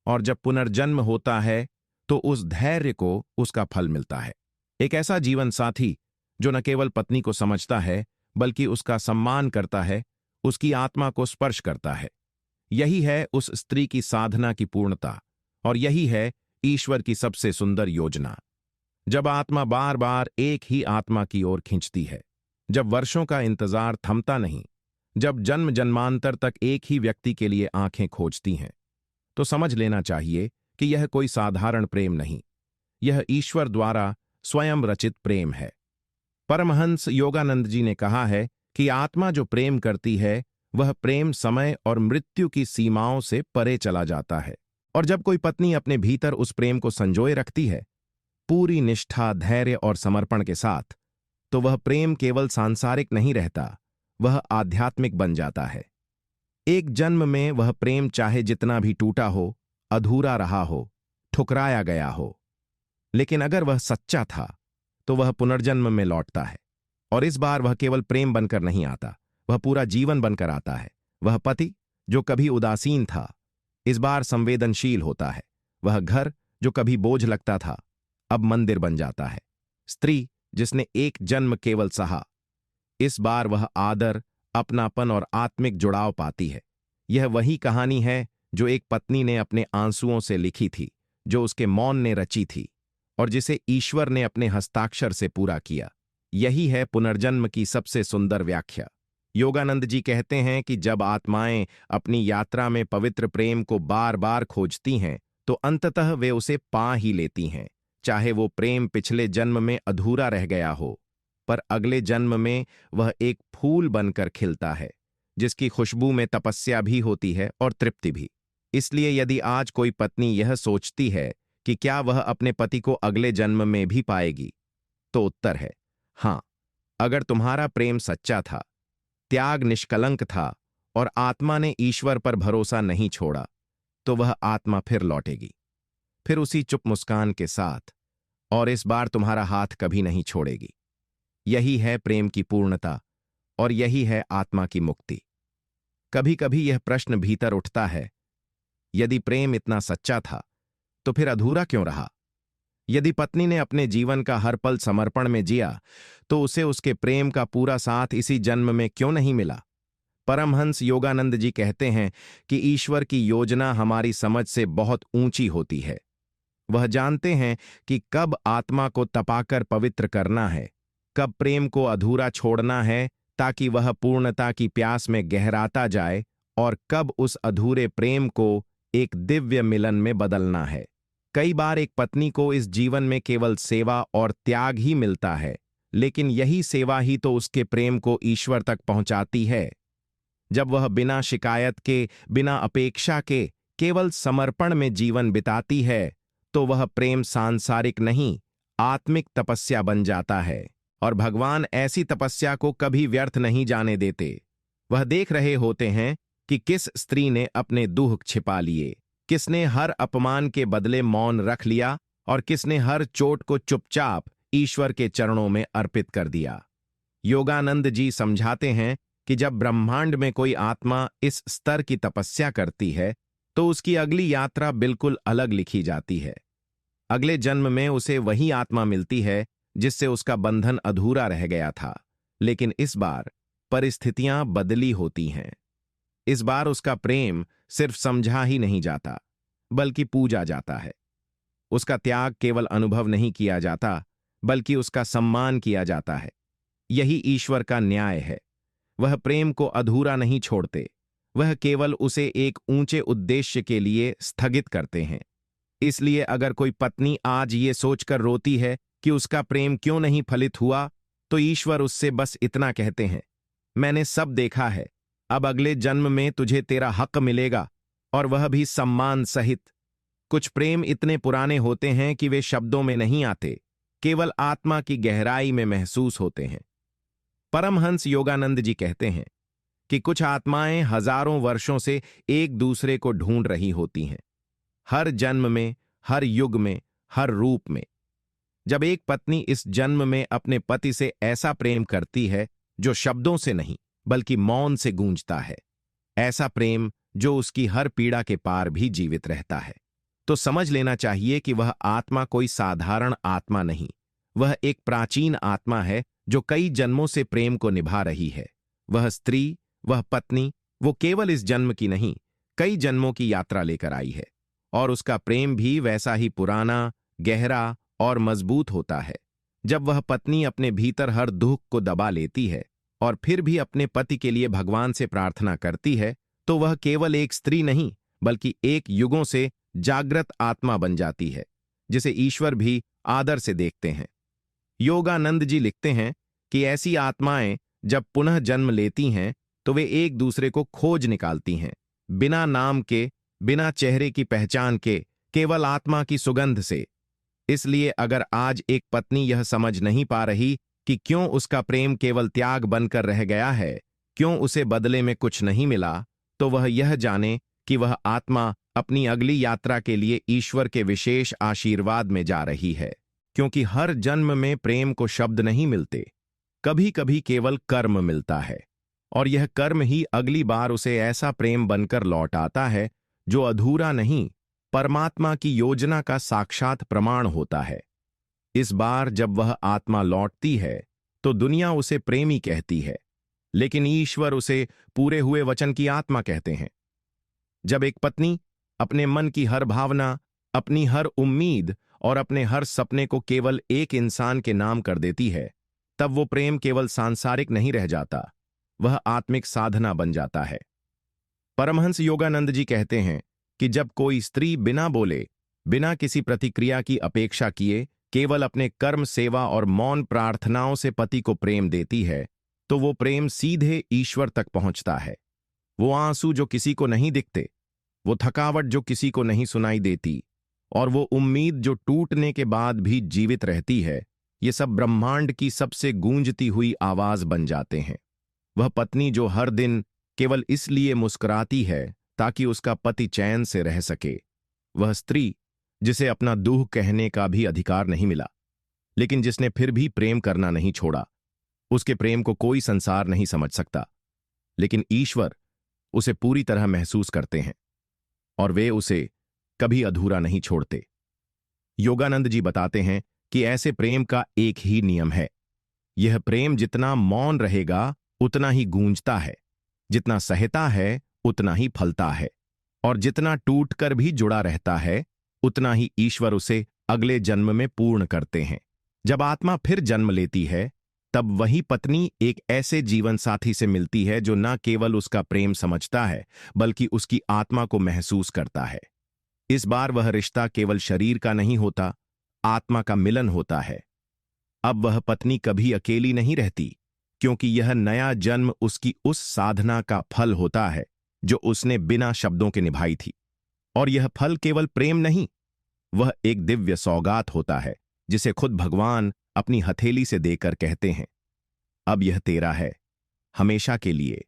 और जब पुनर्जन्म होता है, तो उस धैर्य को उसका फल मिलता है। एक ऐसा जीवन साथी जो न केवल पत्नी को समझता है, बल्कि उसका सम्मान करता है, उसकी आत्मा को स्पर्श करता है। यही है उस स्त्री की साधना की पूर्णता, और यही है ईश्वर की सबसे सुंदर योजना। जब आत्मा बार बार एक ही आत्मा की ओर खींचती है, जब वर्षों का इंतजार थमता नहीं, जब जन्म जन्मांतर तक एक ही व्यक्ति के लिए आंखें खोजती हैं, तो समझ लेना चाहिए कि यह कोई साधारण प्रेम नहीं, यह ईश्वर द्वारा स्वयं रचित प्रेम है। परमहंस योगानंद जी ने कहा है कि आत्मा जो प्रेम करती है, वह प्रेम समय और मृत्यु की सीमाओं से परे चला जाता है। और जब कोई पत्नी अपने भीतर उस प्रेम को संजोए रखती है, पूरी निष्ठा, धैर्य और समर्पण के साथ, तो वह प्रेम केवल सांसारिक नहीं रहता, वह आध्यात्मिक बन जाता है। एक जन्म में वह प्रेम चाहे जितना भी टूटा हो, अधूरा रहा हो, ठुकराया गया हो, लेकिन अगर वह सच्चा था तो वह पुनर्जन्म में लौटता है। और इस बार वह केवल प्रेम बनकर नहीं आता, वह पूरा जीवन बनकर आता है। वह पति जो कभी उदासीन था, इस बार संवेदनशील होता है। वह घर जो कभी बोझ लगता था, अब मंदिर बन जाता है। स्त्री जिसने एक जन्म केवल सहा, इस बार वह आदर, अपनापन और आत्मिक जुड़ाव पाती है। यह वही कहानी है जो एक पत्नी ने अपने आंसुओं से लिखी थी, जो उसके मौन ने रची थी और जिसे ईश्वर ने अपने हस्ताक्षर से पूरा किया। यही है पुनर्जन्म की सबसे सुंदर व्याख्या। योगानंद जी कहते हैं कि जब आत्माएं अपनी यात्रा में पवित्र प्रेम को बार बार खोजती हैं, तो अंततः वे उसे पा ही लेती हैं। चाहे वो प्रेम पिछले जन्म में अधूरा रह गया हो, पर अगले जन्म में वह एक फूल बनकर खिलता है, जिसकी खुशबू में तपस्या भी होती है और तृप्ति भी। इसलिए यदि आज कोई पत्नी यह सोचती है कि क्या वह अपने पति को अगले जन्म में भी पाएगी, तो उत्तर है हाँ। अगर तुम्हारा प्रेम सच्चा था, त्याग निष्कलंक था और आत्मा ने ईश्वर पर भरोसा नहीं छोड़ा, तो वह आत्मा फिर लौटेगी, फिर उसी चुप मुस्कान के साथ, और इस बार तुम्हारा हाथ कभी नहीं छोड़ेगी। यही है प्रेम की पूर्णता और यही है आत्मा की मुक्ति। कभी कभी यह प्रश्न भीतर उठता है, यदि प्रेम इतना सच्चा था तो फिर अधूरा क्यों रहा? यदि पत्नी ने अपने जीवन का हर पल समर्पण में जिया, तो उसे उसके प्रेम का पूरा साथ इसी जन्म में क्यों नहीं मिला? परमहंस योगानंद जी कहते हैं कि ईश्वर की योजना हमारी समझ से बहुत ऊंची होती है। वह जानते हैं कि कब आत्मा को तपाकर पवित्र करना है, कब प्रेम को अधूरा छोड़ना है ताकि वह पूर्णता की प्यास में गहराता जाए, और कब उस अधूरे प्रेम को एक दिव्य मिलन में बदलना है। कई बार एक पत्नी को इस जीवन में केवल सेवा और त्याग ही मिलता है, लेकिन यही सेवा ही तो उसके प्रेम को ईश्वर तक पहुंचाती है। जब वह बिना शिकायत के, बिना अपेक्षा के, केवल समर्पण में जीवन बिताती है, तो वह प्रेम सांसारिक नहीं, आत्मिक तपस्या बन जाता है। और भगवान ऐसी तपस्या को कभी व्यर्थ नहीं जाने देते। वह देख रहे होते हैं कि किस स्त्री ने अपने दुख छिपा लिए, किसने हर अपमान के बदले मौन रख लिया और किसने हर चोट को चुपचाप ईश्वर के चरणों में अर्पित कर दिया। योगानंद जी समझाते हैं कि जब ब्रह्मांड में कोई आत्मा इस स्तर की तपस्या करती है, तो उसकी अगली यात्रा बिल्कुल अलग लिखी जाती है। अगले जन्म में उसे वही आत्मा मिलती है जिससे उसका बंधन अधूरा रह गया था, लेकिन इस बार परिस्थितियां बदली होती हैं। इस बार उसका प्रेम सिर्फ समझा ही नहीं जाता, बल्कि पूजा जाता है। उसका त्याग केवल अनुभव नहीं किया जाता, बल्कि उसका सम्मान किया जाता है। यही ईश्वर का न्याय है। वह प्रेम को अधूरा नहीं छोड़ते, वह केवल उसे एक ऊंचे उद्देश्य के लिए स्थगित करते हैं। इसलिए अगर कोई पत्नी आज ये सोचकर रोती है कि उसका प्रेम क्यों नहीं फलित हुआ, तो ईश्वर उससे बस इतना कहते हैं, मैंने सब देखा है, अब अगले जन्म में तुझे तेरा हक मिलेगा, और वह भी सम्मान सहित। कुछ प्रेम इतने पुराने होते हैं कि वे शब्दों में नहीं आते, केवल आत्मा की गहराई में महसूस होते हैं। परमहंस योगानंद जी कहते हैं कि कुछ आत्माएं हजारों वर्षों से एक दूसरे को ढूंढ रही होती हैं, हर जन्म में, हर युग में, हर रूप में। जब एक पत्नी इस जन्म में अपने पति से ऐसा प्रेम करती है जो शब्दों से नहीं बल्कि मौन से गूंजता है, ऐसा प्रेम जो उसकी हर पीड़ा के पार भी जीवित रहता है, तो समझ लेना चाहिए कि वह आत्मा कोई साधारण आत्मा नहीं, वह एक प्राचीन आत्मा है जो कई जन्मों से प्रेम को निभा रही है। वह स्त्री, वह पत्नी, वो केवल इस जन्म की नहीं, कई जन्मों की यात्रा लेकर आई है, और उसका प्रेम भी वैसा ही पुराना, गहरा और मजबूत होता है। जब वह पत्नी अपने भीतर हर दुख को दबा लेती है और फिर भी अपने पति के लिए भगवान से प्रार्थना करती है, तो वह केवल एक स्त्री नहीं बल्कि एक युगों से जागृत आत्मा बन जाती है, जिसे ईश्वर भी आदर से देखते हैं। योगानंद जी लिखते हैं कि ऐसी आत्माएं जब पुनः जन्म लेती हैं, तो वे एक दूसरे को खोज निकालती हैं, बिना नाम के, बिना चेहरे की पहचान के, केवल आत्मा की सुगंध से। इसलिए अगर आज एक पत्नी यह समझ नहीं पा रही कि क्यों उसका प्रेम केवल त्याग बनकर रह गया है, क्यों उसे बदले में कुछ नहीं मिला, तो वह यह जाने कि वह आत्मा अपनी अगली यात्रा के लिए ईश्वर के विशेष आशीर्वाद में जा रही है। क्योंकि हर जन्म में प्रेम को शब्द नहीं मिलते, कभी कभी केवल कर्म मिलता है, और यह कर्म ही अगली बार उसे ऐसा प्रेम बनकर लौट आता है जो अधूरा नहीं, परमात्मा की योजना का साक्षात प्रमाण होता है। इस बार जब वह आत्मा लौटती है तो दुनिया उसे प्रेमी कहती है, लेकिन ईश्वर उसे पूरे हुए वचन की आत्मा कहते हैं। जब एक पत्नी अपने मन की हर भावना, अपनी हर उम्मीद और अपने हर सपने को केवल एक इंसान के नाम कर देती है, तब वो प्रेम केवल सांसारिक नहीं रह जाता, वह आत्मिक साधना बन जाता है। परमहंस योगानंद जी कहते हैं कि जब कोई स्त्री बिना बोले, बिना किसी प्रतिक्रिया की अपेक्षा किए, केवल अपने कर्म, सेवा और मौन प्रार्थनाओं से पति को प्रेम देती है, तो वो प्रेम सीधे ईश्वर तक पहुंचता है। वो आंसू जो किसी को नहीं दिखते, वो थकावट जो किसी को नहीं सुनाई देती, और वो उम्मीद जो टूटने के बाद भी जीवित रहती है, ये सब ब्रह्मांड की सबसे गूंजती हुई आवाज बन जाते हैं। वह पत्नी जो हर दिन केवल इसलिए मुस्कुराती है ताकि उसका पति चैन से रह सके, वह स्त्री जिसे अपना दुख कहने का भी अधिकार नहीं मिला, लेकिन जिसने फिर भी प्रेम करना नहीं छोड़ा, उसके प्रेम को कोई संसार नहीं समझ सकता, लेकिन ईश्वर उसे पूरी तरह महसूस करते हैं और वे उसे कभी अधूरा नहीं छोड़ते। योगानंद जी बताते हैं कि ऐसे प्रेम का एक ही नियम है, यह प्रेम जितना मौन रहेगा उतना ही गूंजता है, जितना सहता है उतना ही फलता है, और जितना टूटकर भी जुड़ा रहता है उतना ही ईश्वर उसे अगले जन्म में पूर्ण करते हैं। जब आत्मा फिर जन्म लेती है, तब वही पत्नी एक ऐसे जीवन साथी से मिलती है जो न केवल उसका प्रेम समझता है, बल्कि उसकी आत्मा को महसूस करता है। इस बार वह रिश्ता केवल शरीर का नहीं होता, आत्मा का मिलन होता है। अब वह पत्नी कभी अकेली नहीं रहती, क्योंकि यह नया जन्म उसकी उस साधना का फल होता है जो उसने बिना शब्दों के निभाई थी। और यह फल केवल प्रेम नहीं, वह एक दिव्य सौगात होता है जिसे खुद भगवान अपनी हथेली से देकर कहते हैं, अब यह तेरा है, हमेशा के लिए।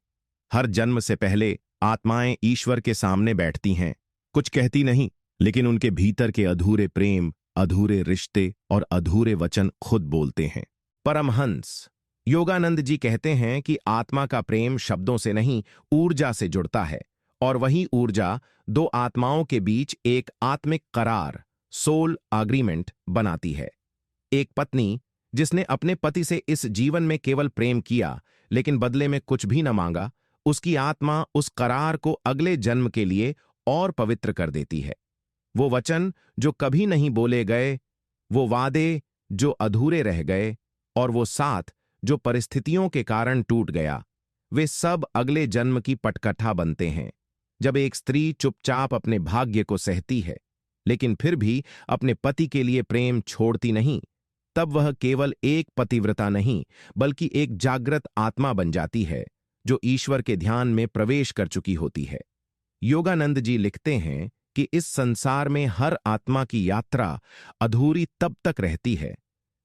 हर जन्म से पहले आत्माएं ईश्वर के सामने बैठती हैं, कुछ कहती नहीं, लेकिन उनके भीतर के अधूरे प्रेम, अधूरे रिश्ते और अधूरे वचन खुद बोलते हैं। परमहंस योगानंद जी कहते हैं कि आत्मा का प्रेम शब्दों से नहीं, ऊर्जा से जुड़ता है, और वही ऊर्जा दो आत्माओं के बीच एक आत्मिक करार, सोल एग्रीमेंट बनाती है। एक पत्नी जिसने अपने पति से इस जीवन में केवल प्रेम किया लेकिन बदले में कुछ भी न मांगा, उसकी आत्मा उस करार को अगले जन्म के लिए और पवित्र कर देती है। वो वचन जो कभी नहीं बोले गए, वो वादे जो अधूरे रह गए, और वो साथ जो परिस्थितियों के कारण टूट गया, वे सब अगले जन्म की पटकथा बनते हैं। जब एक स्त्री चुपचाप अपने भाग्य को सहती है, लेकिन फिर भी अपने पति के लिए प्रेम छोड़ती नहीं, तब वह केवल एक पतिव्रता नहीं, बल्कि एक जागृत आत्मा बन जाती है जो ईश्वर के ध्यान में प्रवेश कर चुकी होती है। योगानंद जी लिखते हैं कि इस संसार में हर आत्मा की यात्रा अधूरी तब तक रहती है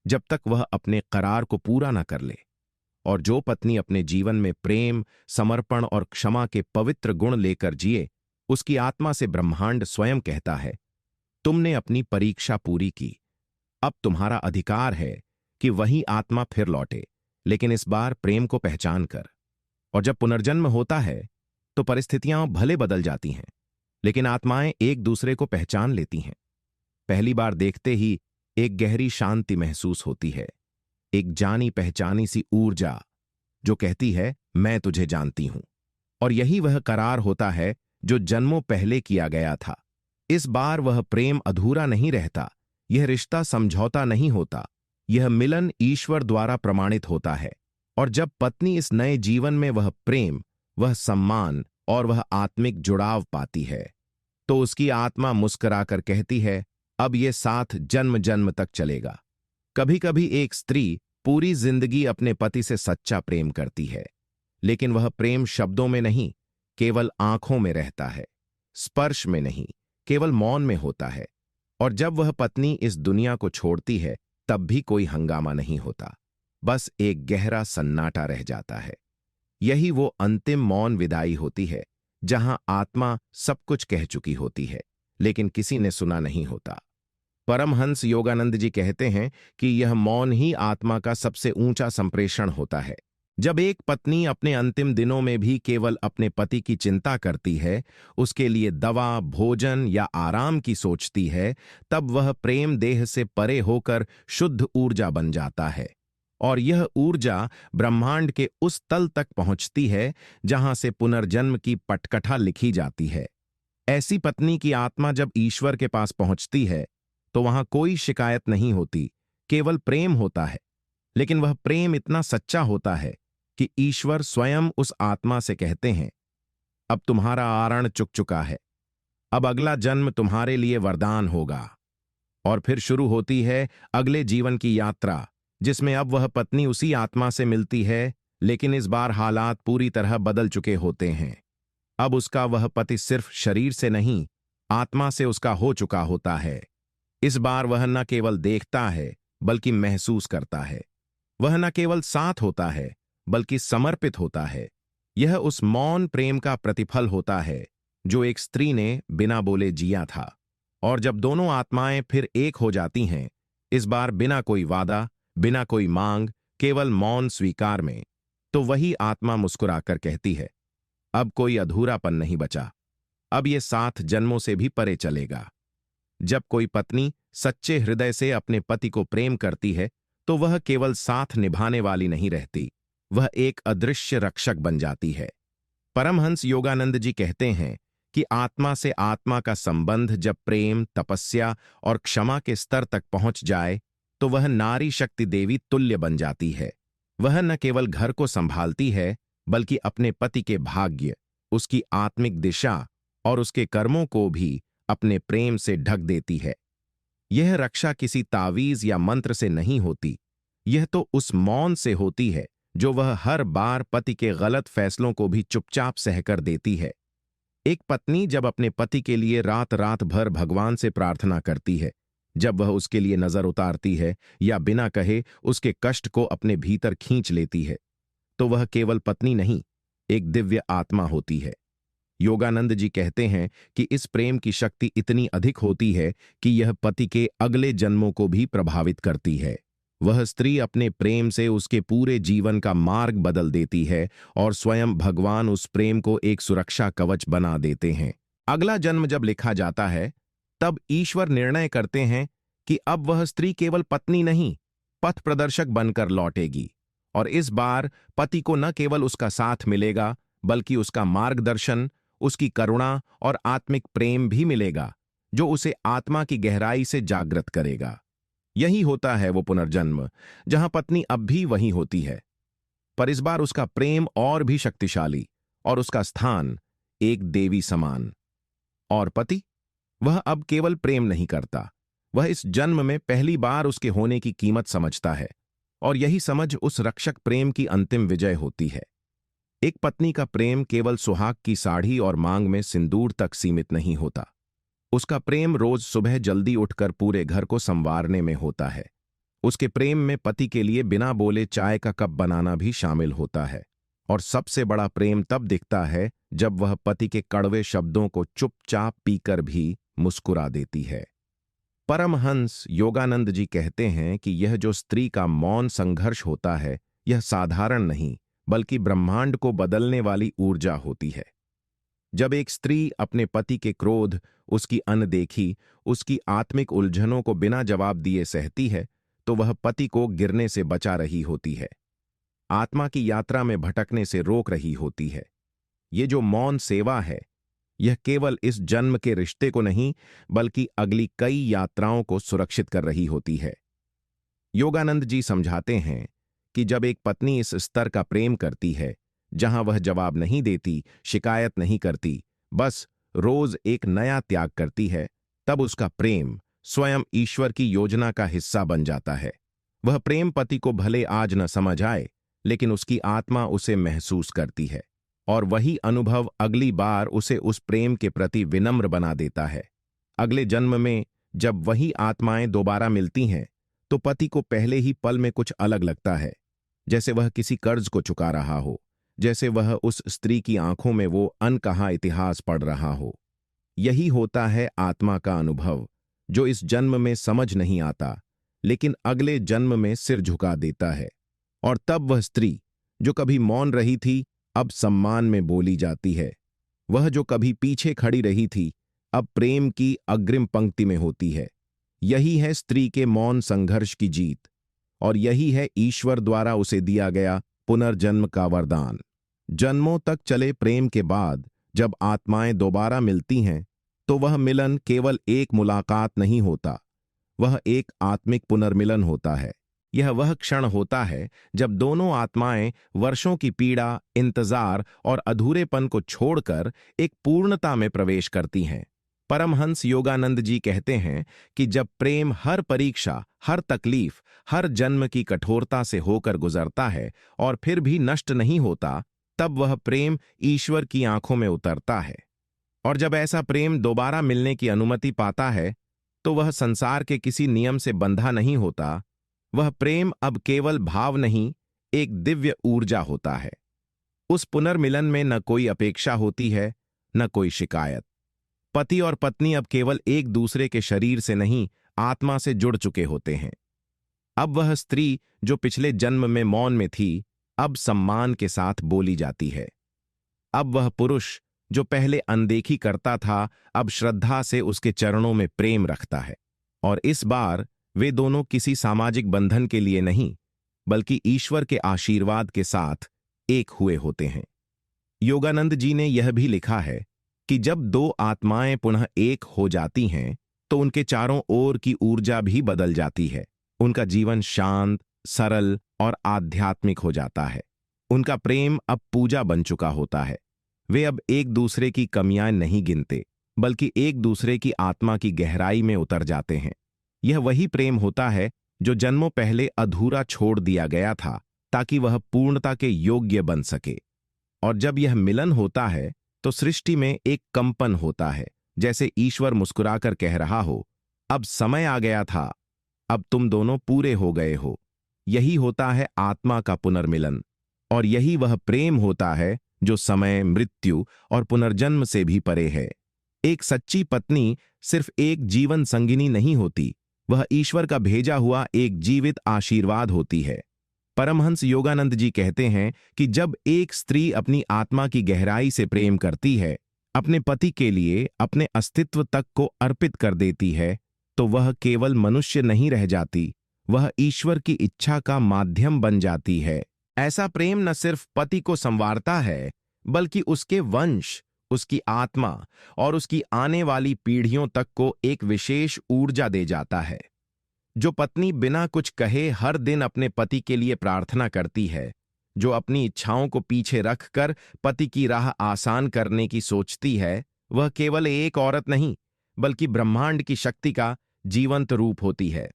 जब तक वह अपने करार को पूरा न कर ले, और जो पत्नी अपने जीवन में प्रेम, समर्पण और क्षमा के पवित्र गुण लेकर जिए, उसकी आत्मा से ब्रह्मांड स्वयं कहता है, तुमने अपनी परीक्षा पूरी की, अब तुम्हारा अधिकार है कि वही आत्मा फिर लौटे, लेकिन इस बार प्रेम को पहचान कर। और जब पुनर्जन्म होता है तो परिस्थितियां भले बदल जाती हैं, लेकिन आत्माएं एक दूसरे को पहचान लेती हैं। पहली बार देखते ही एक गहरी शांति महसूस होती है, एक जानी पहचानी सी ऊर्जा जो कहती है, मैं तुझे जानती हूं। और यही वह करार होता है जो जन्मों पहले किया गया था। इस बार वह प्रेम अधूरा नहीं रहता, यह रिश्ता समझौता नहीं होता, यह मिलन ईश्वर द्वारा प्रमाणित होता है। और जब पत्नी इस नए जीवन में वह प्रेम, वह सम्मान और वह आत्मिक जुड़ाव पाती है, तो उसकी आत्मा मुस्कुराकर कहती है, अब यह साथ जन्म जन्म तक चलेगा। कभी कभी एक स्त्री पूरी जिंदगी अपने पति से सच्चा प्रेम करती है, लेकिन वह प्रेम शब्दों में नहीं, केवल आंखों में रहता है, स्पर्श में नहीं, केवल मौन में होता है। और जब वह पत्नी इस दुनिया को छोड़ती है, तब भी कोई हंगामा नहीं होता, बस एक गहरा सन्नाटा रह जाता है। यही वो अंतिम मौन विदाई होती है, जहां आत्मा सब कुछ कह चुकी होती है, लेकिन किसी ने सुना नहीं होता। परमहंस योगानंद जी कहते हैं कि यह मौन ही आत्मा का सबसे ऊंचा संप्रेषण होता है। जब एक पत्नी अपने अंतिम दिनों में भी केवल अपने पति की चिंता करती है, उसके लिए दवा, भोजन या आराम की सोचती है, तब वह प्रेम देह से परे होकर शुद्ध ऊर्जा बन जाता है। और यह ऊर्जा ब्रह्मांड के उस तल तक पहुंचती है जहां से पुनर्जन्म की पटकथा लिखी जाती है। ऐसी पत्नी की आत्मा जब ईश्वर के पास पहुंचती है तो वहां कोई शिकायत नहीं होती, केवल प्रेम होता है। लेकिन वह प्रेम इतना सच्चा होता है कि ईश्वर स्वयं उस आत्मा से कहते हैं, अब तुम्हारा आरण चुक चुका है, अब अगला जन्म तुम्हारे लिए वरदान होगा। और फिर शुरू होती है अगले जीवन की यात्रा, जिसमें अब वह पत्नी उसी आत्मा से मिलती है, लेकिन इस बार हालात पूरी तरह बदल चुके होते हैं। अब उसका वह पति सिर्फ शरीर से नहीं, आत्मा से उसका हो चुका होता है। इस बार वह न केवल देखता है बल्कि महसूस करता है। वह न केवल साथ होता है बल्कि समर्पित होता है। यह उस मौन प्रेम का प्रतिफल होता है जो एक स्त्री ने बिना बोले जिया था। और जब दोनों आत्माएं फिर एक हो जाती हैं, इस बार बिना कोई वादा, बिना कोई मांग, केवल मौन स्वीकार में, तो वही आत्मा मुस्कुराकर कहती है, अब कोई अधूरापन नहीं बचा, अब ये 7 जन्मों से भी परे चलेगा। जब कोई पत्नी सच्चे हृदय से अपने पति को प्रेम करती है, तो वह केवल साथ निभाने वाली नहीं रहती, वह एक अदृश्य रक्षक बन जाती है। परमहंस योगानंद जी कहते हैं कि आत्मा से आत्मा का संबंध जब प्रेम, तपस्या और क्षमा के स्तर तक पहुंच जाए, तो वह नारी शक्ति देवी तुल्य बन जाती है। वह न केवल घर को संभालती है, बल्कि अपने पति के भाग्य, उसकी आत्मिक दिशा और उसके कर्मों को भी अपने प्रेम से ढक देती है। यह रक्षा किसी तावीज या मंत्र से नहीं होती, यह तो उस मौन से होती है जो वह हर बार पति के गलत फैसलों को भी चुपचाप सहकर देती है। एक पत्नी जब अपने पति के लिए रात रात भर भगवान से प्रार्थना करती है, जब वह उसके लिए नजर उतारती है या बिना कहे उसके कष्ट को अपने भीतर खींच लेती है, तो वह केवल पत्नी नहीं, एक दिव्य आत्मा होती है। योगानंद जी कहते हैं कि इस प्रेम की शक्ति इतनी अधिक होती है कि यह पति के अगले जन्मों को भी प्रभावित करती है। वह स्त्री अपने प्रेम से उसके पूरे जीवन का मार्ग बदल देती है और स्वयं भगवान उस प्रेम को एक सुरक्षा कवच बना देते हैं। अगला जन्म जब लिखा जाता है, तब ईश्वर निर्णय करते हैं कि अब वह स्त्री केवल पत्नी नहीं, पथ प्रदर्शक बनकर लौटेगी। और इस बार पति को न केवल उसका साथ मिलेगा, बल्कि उसका मार्गदर्शन, उसकी करुणा और आत्मिक प्रेम भी मिलेगा, जो उसे आत्मा की गहराई से जागृत करेगा। यही होता है वो पुनर्जन्म, जहां पत्नी अब भी वही होती है, पर इस बार उसका प्रेम और भी शक्तिशाली और उसका स्थान एक देवी समान। और पति, वह अब केवल प्रेम नहीं करता, वह इस जन्म में पहली बार उसके होने की कीमत समझता है। और यही समझ उस रक्षक प्रेम की अंतिम विजय होती है। एक पत्नी का प्रेम केवल सुहाग की साड़ी और मांग में सिंदूर तक सीमित नहीं होता। उसका प्रेम रोज सुबह जल्दी उठकर पूरे घर को संवारने में होता है। उसके प्रेम में पति के लिए बिना बोले चाय का कप बनाना भी शामिल होता है। और सबसे बड़ा प्रेम तब दिखता है जब वह पति के कड़वे शब्दों को चुपचाप पीकर भी मुस्कुरा देती है। परमहंस योगानंद जी कहते हैं कि यह जो स्त्री का मौन संघर्ष होता है, यह साधारण नहीं, बल्कि ब्रह्मांड को बदलने वाली ऊर्जा होती है। जब एक स्त्री अपने पति के क्रोध, उसकी अनदेखी, उसकी आत्मिक उलझनों को बिना जवाब दिए सहती है, तो वह पति को गिरने से बचा रही होती है, आत्मा की यात्रा में भटकने से रोक रही होती है। ये जो मौन सेवा है, यह केवल इस जन्म के रिश्ते को नहीं, बल्कि अगली कई यात्राओं को सुरक्षित कर रही होती है। योगानंद जी समझाते हैं कि जब एक पत्नी इस स्तर का प्रेम करती है, जहां वह जवाब नहीं देती, शिकायत नहीं करती, बस रोज एक नया त्याग करती है, तब उसका प्रेम स्वयं ईश्वर की योजना का हिस्सा बन जाता है। वह प्रेम पति को भले आज न समझ आए, लेकिन उसकी आत्मा उसे महसूस करती है, और वही अनुभव अगली बार उसे उस प्रेम के प्रति विनम्र बना देता है। अगले जन्म में जब वही आत्माएं दोबारा मिलती हैं, तो पति को पहले ही पल में कुछ अलग लगता है, जैसे वह किसी कर्ज को चुका रहा हो, जैसे वह उस स्त्री की आंखों में वो अनकहा इतिहास पढ़ रहा हो। यही होता है आत्मा का अनुभव, जो इस जन्म में समझ नहीं आता, लेकिन अगले जन्म में सिर झुका देता है। और तब वह स्त्री जो कभी मौन रही थी, अब सम्मान में बोली जाती है। वह जो कभी पीछे खड़ी रही थी, अब प्रेम की अग्रिम पंक्ति में होती है। यही है स्त्री के मौन संघर्ष की जीत, और यही है ईश्वर द्वारा उसे दिया गया पुनर्जन्म का वरदान। जन्मों तक चले प्रेम के बाद जब आत्माएं दोबारा मिलती हैं, तो वह मिलन केवल एक मुलाकात नहीं होता, वह एक आत्मिक पुनर्मिलन होता है। यह वह क्षण होता है जब दोनों आत्माएं वर्षों की पीड़ा, इंतजार और अधूरेपन को छोड़कर एक पूर्णता में प्रवेश करती हैं। परमहंस योगानंद जी कहते हैं कि जब प्रेम हर परीक्षा, हर तकलीफ, हर जन्म की कठोरता से होकर गुजरता है और फिर भी नष्ट नहीं होता, तब वह प्रेम ईश्वर की आंखों में उतरता है। और जब ऐसा प्रेम दोबारा मिलने की अनुमति पाता है, तो वह संसार के किसी नियम से बंधा नहीं होता। वह प्रेम अब केवल भाव नहीं, एक दिव्य ऊर्जा होता है। उस पुनर्मिलन में न कोई अपेक्षा होती है, न कोई शिकायत। पति और पत्नी अब केवल एक दूसरे के शरीर से नहीं, आत्मा से जुड़ चुके होते हैं। अब वह स्त्री जो पिछले जन्म में मौन में थी, अब सम्मान के साथ बोली जाती है। अब वह पुरुष जो पहले अनदेखी करता था, अब श्रद्धा से उसके चरणों में प्रेम रखता है। और इस बार वे दोनों किसी सामाजिक बंधन के लिए नहीं, बल्कि ईश्वर के आशीर्वाद के साथ एक हुए होते हैं। योगानंद जी ने यह भी लिखा है कि जब दो आत्माएं पुनः एक हो जाती हैं, तो उनके चारों ओर की ऊर्जा भी बदल जाती है। उनका जीवन शांत, सरल और आध्यात्मिक हो जाता है। उनका प्रेम अब पूजा बन चुका होता है। वे अब एक दूसरे की कमियां नहीं गिनते, बल्कि एक दूसरे की आत्मा की गहराई में उतर जाते हैं। यह वही प्रेम होता है जो जन्मों पहले अधूरा छोड़ दिया गया था, ताकि वह पूर्णता के योग्य बन सके। और जब यह मिलन होता है, तो सृष्टि में एक कंपन होता है, जैसे ईश्वर मुस्कुराकर कह रहा हो, अब समय आ गया था, अब तुम दोनों पूरे हो गए हो। यही होता है आत्मा का पुनर्मिलन, और यही वह प्रेम होता है जो समय, मृत्यु और पुनर्जन्म से भी परे है। एक सच्ची पत्नी सिर्फ एक जीवन संगिनी नहीं होती, वह ईश्वर का भेजा हुआ एक जीवित आशीर्वाद होती है। परमहंस योगानंद जी कहते हैं कि जब एक स्त्री अपनी आत्मा की गहराई से प्रेम करती है, अपने पति के लिए अपने अस्तित्व तक को अर्पित कर देती है, तो वह केवल मनुष्य नहीं रह जाती, वह ईश्वर की इच्छा का माध्यम बन जाती है। ऐसा प्रेम न सिर्फ पति को संवारता है, बल्कि उसके वंश, उसकी आत्मा और उसकी आने वाली पीढ़ियों तक को एक विशेष ऊर्जा दे जाता है। जो पत्नी बिना कुछ कहे हर दिन अपने पति के लिए प्रार्थना करती है, जो अपनी इच्छाओं को पीछे रखकर पति की राह आसान करने की सोचती है, वह केवल एक औरत नहीं, बल्कि ब्रह्मांड की शक्ति का जीवंत रूप होती है।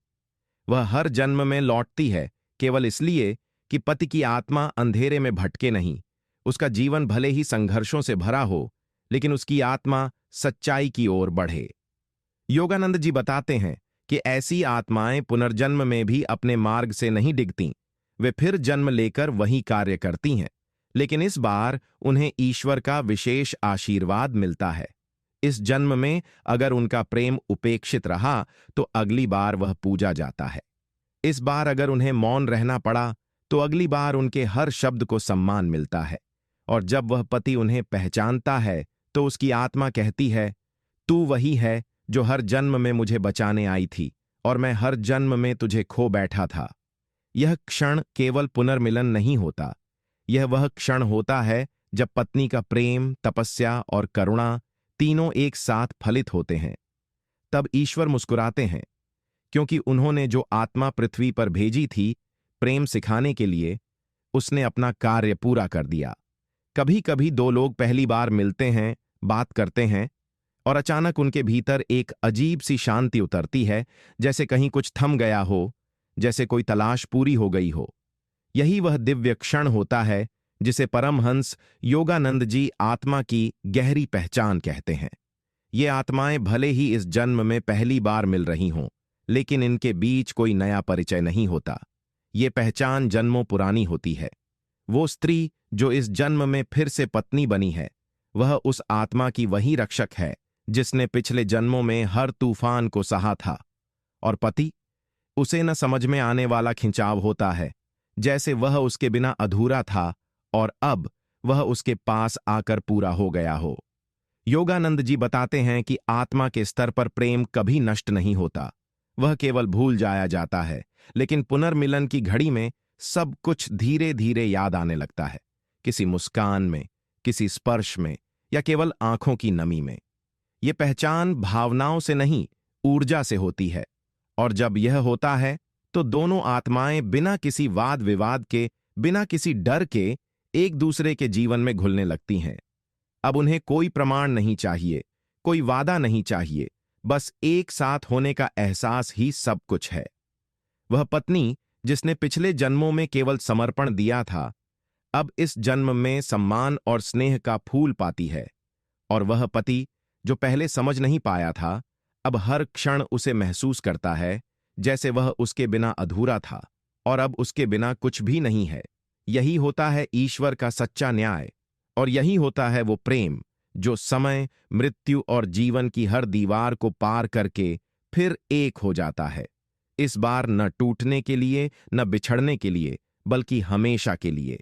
वह हर जन्म में लौटती है केवल इसलिए कि पति की आत्मा अंधेरे में भटके नहीं। उसका जीवन भले ही संघर्षों से भरा हो, लेकिन उसकी आत्मा सच्चाई की ओर बढ़े। योगानंद जी बताते हैं कि ऐसी आत्माएं पुनर्जन्म में भी अपने मार्ग से नहीं डिगती, वे फिर जन्म लेकर वही कार्य करती हैं, लेकिन इस बार उन्हें ईश्वर का विशेष आशीर्वाद मिलता है। इस जन्म में अगर उनका प्रेम उपेक्षित रहा, तो अगली बार वह पूजा जाता है। इस बार अगर उन्हें मौन रहना पड़ा, तो अगली बार उनके हर शब्द को सम्मान मिलता है। और जब वह पति उन्हें पहचानता है, तो उसकी आत्मा कहती है, तू वही है जो हर जन्म में मुझे बचाने आई थी, और मैं हर जन्म में तुझे खो बैठा था। यह क्षण केवल पुनर्मिलन नहीं होता, यह वह क्षण होता है जब पत्नी का प्रेम, तपस्या और करुणा तीनों एक साथ फलित होते हैं। तब ईश्वर मुस्कुराते हैं, क्योंकि उन्होंने जो आत्मा पृथ्वी पर भेजी थी प्रेम सिखाने के लिए, उसने अपना कार्य पूरा कर दिया। कभी कभी दो लोग पहली बार मिलते हैं, बात करते हैं, और अचानक उनके भीतर एक अजीब सी शांति उतरती है, जैसे कहीं कुछ थम गया हो, जैसे कोई तलाश पूरी हो गई हो। यही वह दिव्य क्षण होता है जिसे परमहंस योगानंद जी आत्मा की गहरी पहचान कहते हैं। ये आत्माएं भले ही इस जन्म में पहली बार मिल रही हों, लेकिन इनके बीच कोई नया परिचय नहीं होता। ये पहचान जन्मों पुरानी होती है। वो स्त्री जो इस जन्म में फिर से पत्नी बनी है, वह उस आत्मा की वही रक्षक है जिसने पिछले जन्मों में हर तूफान को सहा था। और पति, उसे न समझ में आने वाला खिंचाव होता है, जैसे वह उसके बिना अधूरा था और अब वह उसके पास आकर पूरा हो गया हो। योगानंद जी बताते हैं कि आत्मा के स्तर पर प्रेम कभी नष्ट नहीं होता, वह केवल भूल जाया जाता है, लेकिन पुनर्मिलन की घड़ी में सब कुछ धीरे धीरे याद आने लगता है, किसी मुस्कान में, किसी स्पर्श में, या केवल आंखों की नमी में। ये पहचान भावनाओं से नहीं, ऊर्जा से होती है, और जब यह होता है तो दोनों आत्माएं बिना किसी वाद विवाद के, बिना किसी डर के एक दूसरे के जीवन में घुलने लगती हैं। अब उन्हें कोई प्रमाण नहीं चाहिए, कोई वादा नहीं चाहिए, बस एक साथ होने का एहसास ही सब कुछ है। वह पत्नी जिसने पिछले जन्मों में केवल समर्पण दिया था, अब इस जन्म में सम्मान और स्नेह का फूल पाती है। और वह पति जो पहले समझ नहीं पाया था, अब हर क्षण उसे महसूस करता है जैसे वह उसके बिना अधूरा था और अब उसके बिना कुछ भी नहीं है। यही होता है ईश्वर का सच्चा न्याय, और यही होता है वो प्रेम जो समय, मृत्यु और जीवन की हर दीवार को पार करके फिर एक हो जाता है, इस बार न टूटने के लिए, न बिछड़ने के लिए, बल्कि हमेशा के लिए।